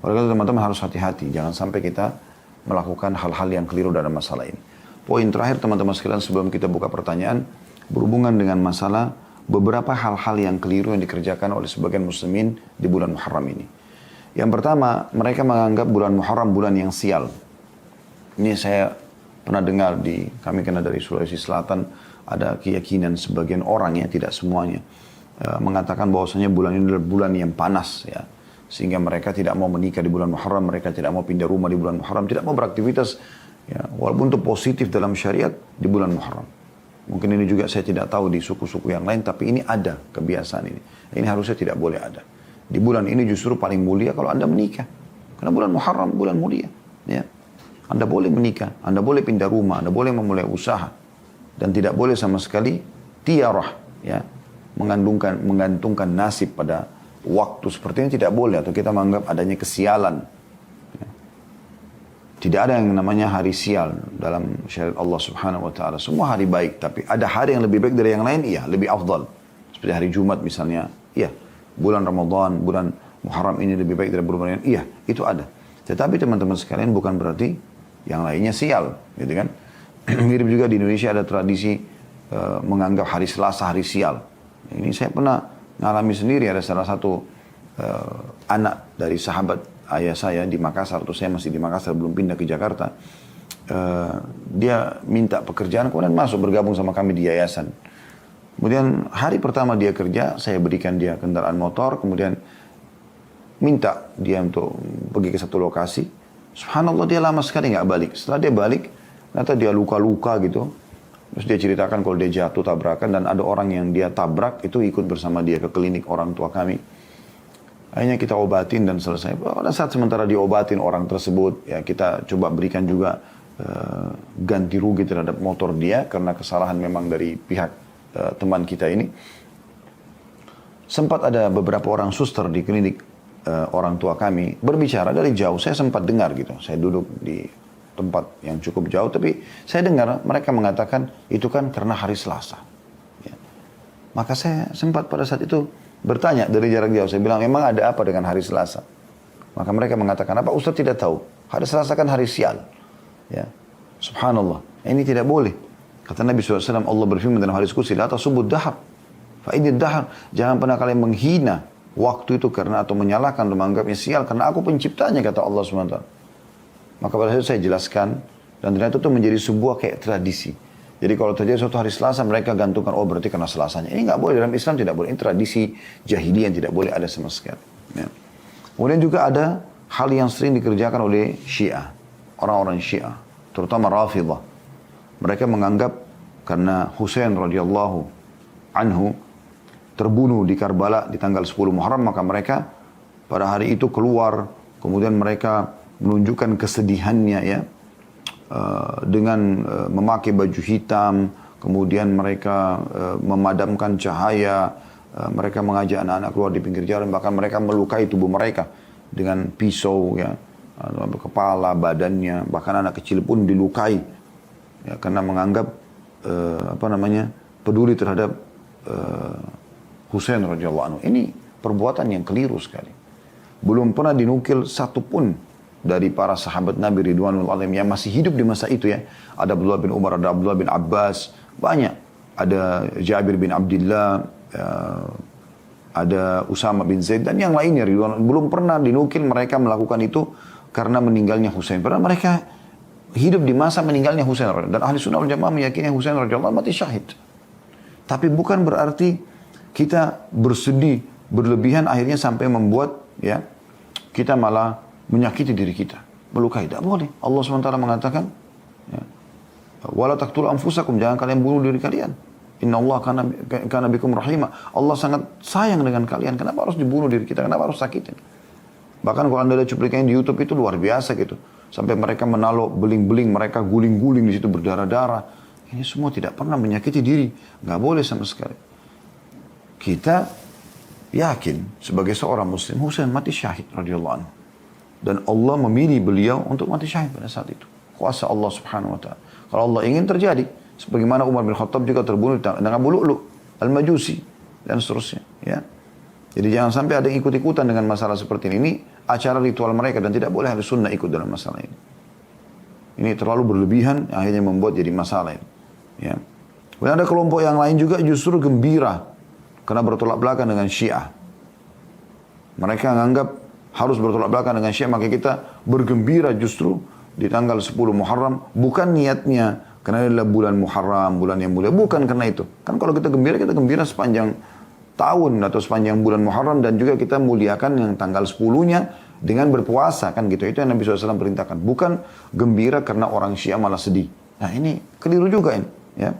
B: Oleh karena itu teman-teman harus hati-hati, jangan sampai kita melakukan hal-hal yang keliru dalam masalah ini. Poin terakhir teman-teman sekalian sebelum kita buka pertanyaan, berhubungan dengan masalah beberapa hal-hal yang keliru yang dikerjakan oleh sebagian muslimin di bulan Muharram ini. Yang pertama, mereka menganggap bulan Muharram bulan yang sial. Ini saya pernah dengar kami kena dari Sulawesi Selatan, ada keyakinan sebagian orang ya, tidak semuanya, mengatakan bahwasanya bulan ini adalah bulan yang panas ya, sehingga mereka tidak mau menikah di bulan Muharram, mereka tidak mau pindah rumah di bulan Muharram, tidak mau beraktivitas ya, walaupun itu positif dalam syariat di bulan Muharram. Mungkin ini juga saya tidak tahu di suku-suku yang lain, tapi ini ada kebiasaan ini. Ini harusnya tidak boleh ada. Di bulan ini justru paling mulia kalau Anda menikah, karena bulan Muharram bulan mulia ya. Anda boleh menikah, Anda boleh pindah rumah, Anda boleh memulai usaha, dan tidak boleh sama sekali tiarah ya, menggantungkan nasib pada waktu seperti ini, tidak boleh, atau kita menganggap adanya kesialan. Tidak ada yang namanya hari sial dalam syariat Allah Subhanahu wa taala. Semua hari baik, tapi ada hari yang lebih baik dari yang lain, iya, lebih afdal. Seperti hari Jumat misalnya, iya. Bulan Ramadan, bulan Muharram ini lebih baik dari bulan lain, iya, itu ada. Tetapi teman-teman sekalian bukan berarti yang lainnya sial, gitu kan? Mirip juga di Indonesia ada tradisi menganggap hari Selasa hari sial. Ini saya pernah ngalami sendiri, ada salah satu anak dari sahabat ayah saya di Makassar, atau saya masih di Makassar belum pindah ke Jakarta. Dia minta pekerjaan kemudian masuk bergabung sama kami di yayasan. Kemudian hari pertama dia kerja, saya berikan dia kendaraan motor, kemudian minta dia untuk pergi ke satu lokasi. Subhanallah dia lama sekali nggak balik. Setelah dia balik, ternyata dia luka-luka gitu. Terus dia ceritakan kalau dia jatuh tabrakan dan ada orang yang dia tabrak itu ikut bersama dia ke klinik orang tua kami. Akhirnya kita obatin dan selesai. Pada saat sementara diobatin orang tersebut, ya kita coba berikan juga ganti rugi terhadap motor dia karena kesalahan memang dari pihak teman kita ini. Sempat ada beberapa orang suster di klinik orang tua kami berbicara dari jauh. Saya sempat dengar gitu. Saya duduk di tempat yang cukup jauh, tapi saya dengar mereka mengatakan itu kan karena hari Selasa. Ya. Maka saya sempat pada saat itu bertanya dari jarak jauh. Saya bilang, memang ada apa dengan hari Selasa? Maka mereka mengatakan, apa Ustaz tidak tahu? Hari Selasa kan hari sial. Ya. Subhanallah. Ini tidak boleh. Kata Nabi SAW, Allah berfirman dalam hadis qudsi, la tasubud dahar. Fa'idid dahar. Jangan pernah kalian menghina waktu itu karena atau menyalahkan dan menganggapnya sial karena aku penciptanya, kata Allah SWT. Maka pada saat itu saya jelaskan, dan ternyata itu menjadi sebuah kayak tradisi. Jadi kalau terjadi suatu hari Selasa, mereka gantungkan, oh berarti karena Selasanya. Ini nggak boleh, dalam Islam tidak boleh. Ini tradisi jahiliyah yang tidak boleh ada sama sekali. Ya. Kemudian juga ada hal yang sering dikerjakan oleh Syiah. Orang-orang Syiah, terutama Rafidah. Mereka menganggap karena Husain radhiyallahu anhu terbunuh di Karbala di tanggal 10 Muharram, maka mereka pada hari itu keluar, kemudian mereka menunjukkan kesedihannya ya, dengan memakai baju hitam, kemudian mereka memadamkan cahaya, mereka mengajak anak-anak keluar di pinggir jalan, bahkan mereka melukai tubuh mereka dengan pisau, ya, kepala, badannya, bahkan anak kecil pun dilukai, ya, karena menganggap peduli terhadap Husain radhiyallahu anhu. Ini perbuatan yang keliru sekali. Belum pernah dinukil satupun dari para sahabat Nabi Ridwanul Alim yang masih hidup di masa itu, ya. Ada Abdullah bin Umar, ada Abdullah bin Abbas, banyak. Ada Jabir bin Abdullah, ada Usama bin Zaid dan yang lainnya. Belum pernah dinukil mereka melakukan itu karena meninggalnya Husain. Padahal mereka hidup di masa meninggalnya Husain. Dan ahli sunnah wal jamaah meyakini Husain radhiyallahu anhu mati syahid. Tapi bukan berarti kita bersedih berlebihan akhirnya sampai membuat, ya, kita malah menyakiti diri kita, melukai. Tidak boleh. Allah SWT mengatakan, ya, wala taqtulu anfusakum, jangan kalian bunuh diri kalian. Inna Allah kana bikum rahimah. Allah sangat sayang dengan kalian. Kenapa harus dibunuh diri kita? Kenapa harus sakitin? Bahkan kalau anda lihat cuplikannya di YouTube itu luar biasa gitu. Sampai mereka menaruh beling-beling, mereka guling-guling di situ berdarah-darah. Ini semua tidak pernah menyakiti diri. Nggak boleh sama sekali. Kita yakin sebagai seorang muslim, Husain mati syahid radhiyallahu anhu. Dan Allah memilih beliau untuk mati syahid pada saat itu. Kuasa Allah subhanahu wa ta'ala. Kalau Allah ingin terjadi. Sebagaimana Umar bin Khattab juga terbunuh dengan Abu Lu'lu' al-Majusi dan seterusnya, ya. Jadi jangan sampai ada yang ikut-ikutan dengan masalah seperti ini. Ini acara ritual mereka dan tidak boleh ahli sunnah ikut dalam masalah ini. Ini terlalu berlebihan, akhirnya membuat jadi masalah ini, ya. Kemudian ada kelompok yang lain juga justru gembira karena bertolak belakang dengan Syiah. Mereka menganggap harus bertolak belakang dengan Syiah, maka kita bergembira justru di tanggal 10 Muharram. Bukan niatnya karena adalah bulan Muharram, bulan yang mulia. Bukan karena itu. Kan kalau kita gembira sepanjang tahun atau sepanjang bulan Muharram. Dan juga kita muliakan yang tanggal 10-nya dengan berpuasa. Kan gitu. Itu yang Nabi SAW perintahkan. Bukan gembira karena orang Syiah malah sedih. Nah ini keliru juga ini, ya.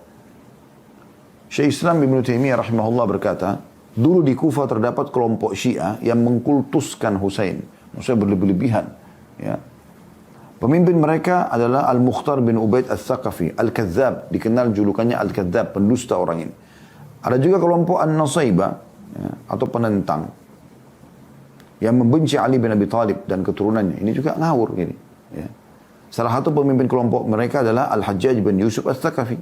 B: Syekh Islam Ibnu Taimiyah rahimahullah berkata, dulu di Kufah terdapat kelompok Syiah yang mengkultuskan Husain. Maksudnya berlebihan, ya. Pemimpin mereka adalah Al-Mukhtar bin Ubaid Al-Thaqafi, Al-Kadzab, dikenal julukannya Al-Kadzab, pendusta orang ini. Ada juga kelompok An-Nasaibah, ya, atau penentang, yang membenci Ali bin Abi Thalib dan keturunannya. Ini juga ngawur gini, ya. Salah satu pemimpin kelompok mereka adalah Al-Hajjaj bin Yusuf Al-Thaqafi.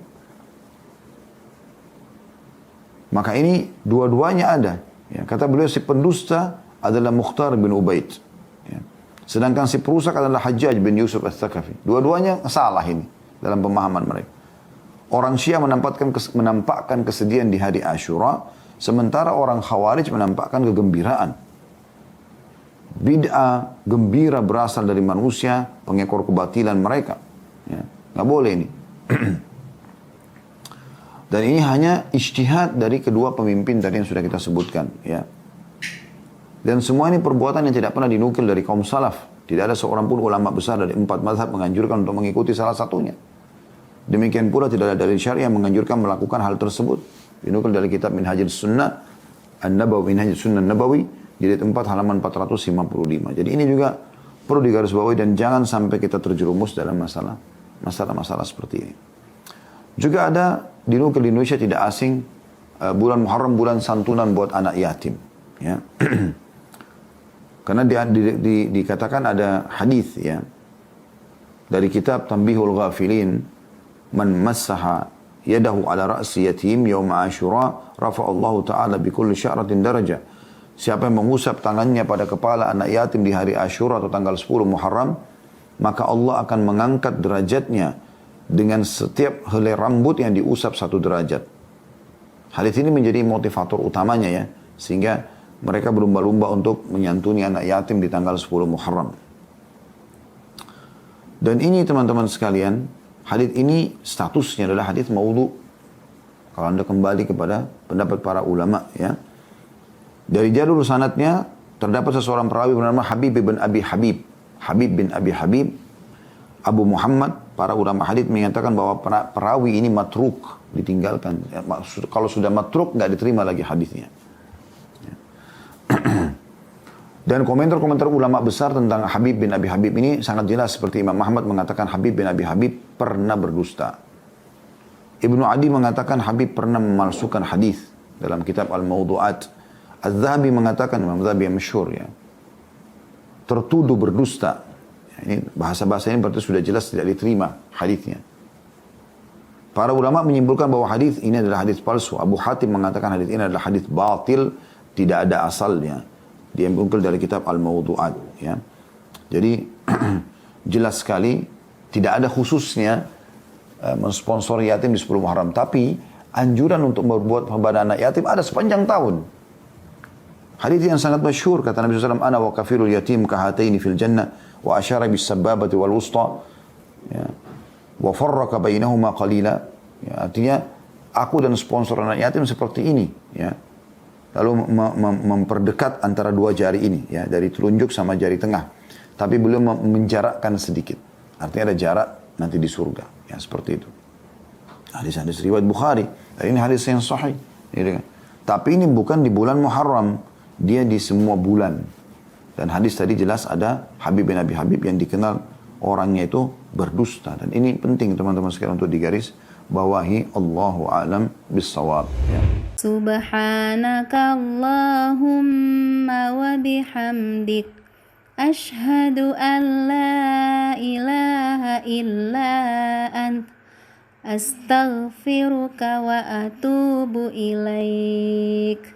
B: Maka ini dua-duanya ada, ya. Kata beliau si pendusta adalah Mukhtar bin Ubaid, ya. Sedangkan si perusak adalah Hajjaj bin Yusuf Al-Thaqafi. Dua-duanya salah ini dalam pemahaman mereka. Orang Syiah menampakkan kesedihan di hari Ashura, sementara orang Khawarij menampakkan kegembiraan. Bid'ah, gembira berasal dari manusia, pengekor kebatilan mereka, ya. Nggak boleh ini. Dan ini hanya ijtihad dari kedua pemimpin tadi yang sudah kita sebutkan, ya. Dan semua ini perbuatan yang tidak pernah dinukil dari kaum salaf. Tidak ada seorang pun ulama besar dari 4 mazhab menganjurkan untuk mengikuti salah satunya. Demikian pula tidak ada dalil syariah yang menganjurkan melakukan hal tersebut. Dinukil dari kitab Minhajul Sunnah An-Nabawi, Minhajul Sunnah Nabawi, jilid 4 halaman 455. Jadi ini juga perlu digarisbawahi dan jangan sampai kita terjerumus dalam masalah seperti ini. Juga ada dinukil di Indonesia tidak asing, bulan Muharram bulan santunan buat anak yatim, ya. Karena dikatakan ada hadis, ya, dari kitab Tanbihul Ghafilin, man massaha yadahu ala ra'si yatim yawma Ashura rafa'allahu ta'ala bi kulli sya'ratin darajah. Siapa yang mengusap tangannya pada kepala anak yatim di hari Ashura atau tanggal 10 Muharram, maka Allah akan mengangkat derajatnya dengan setiap helai rambut yang diusap 1 derajat. Hadis ini menjadi motivator utamanya, ya, sehingga mereka berlomba-lomba untuk menyantuni anak yatim di tanggal 10 Muharram. Dan ini teman-teman sekalian, hadis ini statusnya adalah hadis maudhu. Kalau anda kembali kepada pendapat para ulama, ya. Dari jalur sanadnya terdapat seseorang perawi bernama Habib bin Abi Habib. Habib bin Abi Habib, Abu Muhammad, para ulama hadis menyatakan bahwa perawi ini matruk, ditinggalkan. Ya, kalau sudah matruk nggak diterima lagi hadisnya. Dan komentar-komentar ulama besar tentang Habib bin Abi Habib ini sangat jelas, seperti Imam Ahmad mengatakan Habib bin Abi Habib pernah berdusta. Ibnu Adi mengatakan Habib pernah memalsukan hadis dalam kitab Al-Mawdu'at. Az-Zahabi mengatakan, Imam Zahabi yang masyhur ya, tertuduh berdusta. Ini bahasa-bahasa ini berarti sudah jelas tidak diterima hadisnya. Para ulama menyimpulkan bahwa hadis ini adalah hadis palsu. Abu Hatim mengatakan hadis ini adalah hadis batil, tidak ada asalnya. Dia mengunggul dari kitab Al-Mawdu'at. Ya. Jadi jelas sekali tidak ada khususnya mensponsori yatim di 10 Muharram. Tapi anjuran untuk berbuat kepada anak yatim ada sepanjang tahun. Hadis yang sangat masyhur kata Nabi SAW, ana wa kafirul yatim kahataini fil jannah wa asyara bis sababati wal wusta, ya, wa farraqa bainahuma qalila, ya, artinya aku dan sponsor anak yatim seperti ini, ya, lalu memperdekat antara dua jari ini, ya, dari telunjuk sama jari tengah, tapi beliau menjarakkan sedikit, artinya ada jarak nanti di surga, ya, seperti itu. Hadis-hadis riwayat Bukhari, dan ini hadis yang sahih, gitu kan. Tapi ini bukan di bulan Muharram, dia di semua bulan. Dan hadis tadi jelas ada Habib bin Abi Habib yang dikenal orangnya itu berdusta. Dan ini penting teman-teman sekalian untuk digaris bawahi, Allahu a'lam bis-shawab. Ya.
C: Subhanaka Allahumma wa bihamdik, ashhadu an la ilaha illa ant, astaghfiruka wa atubu ilaik.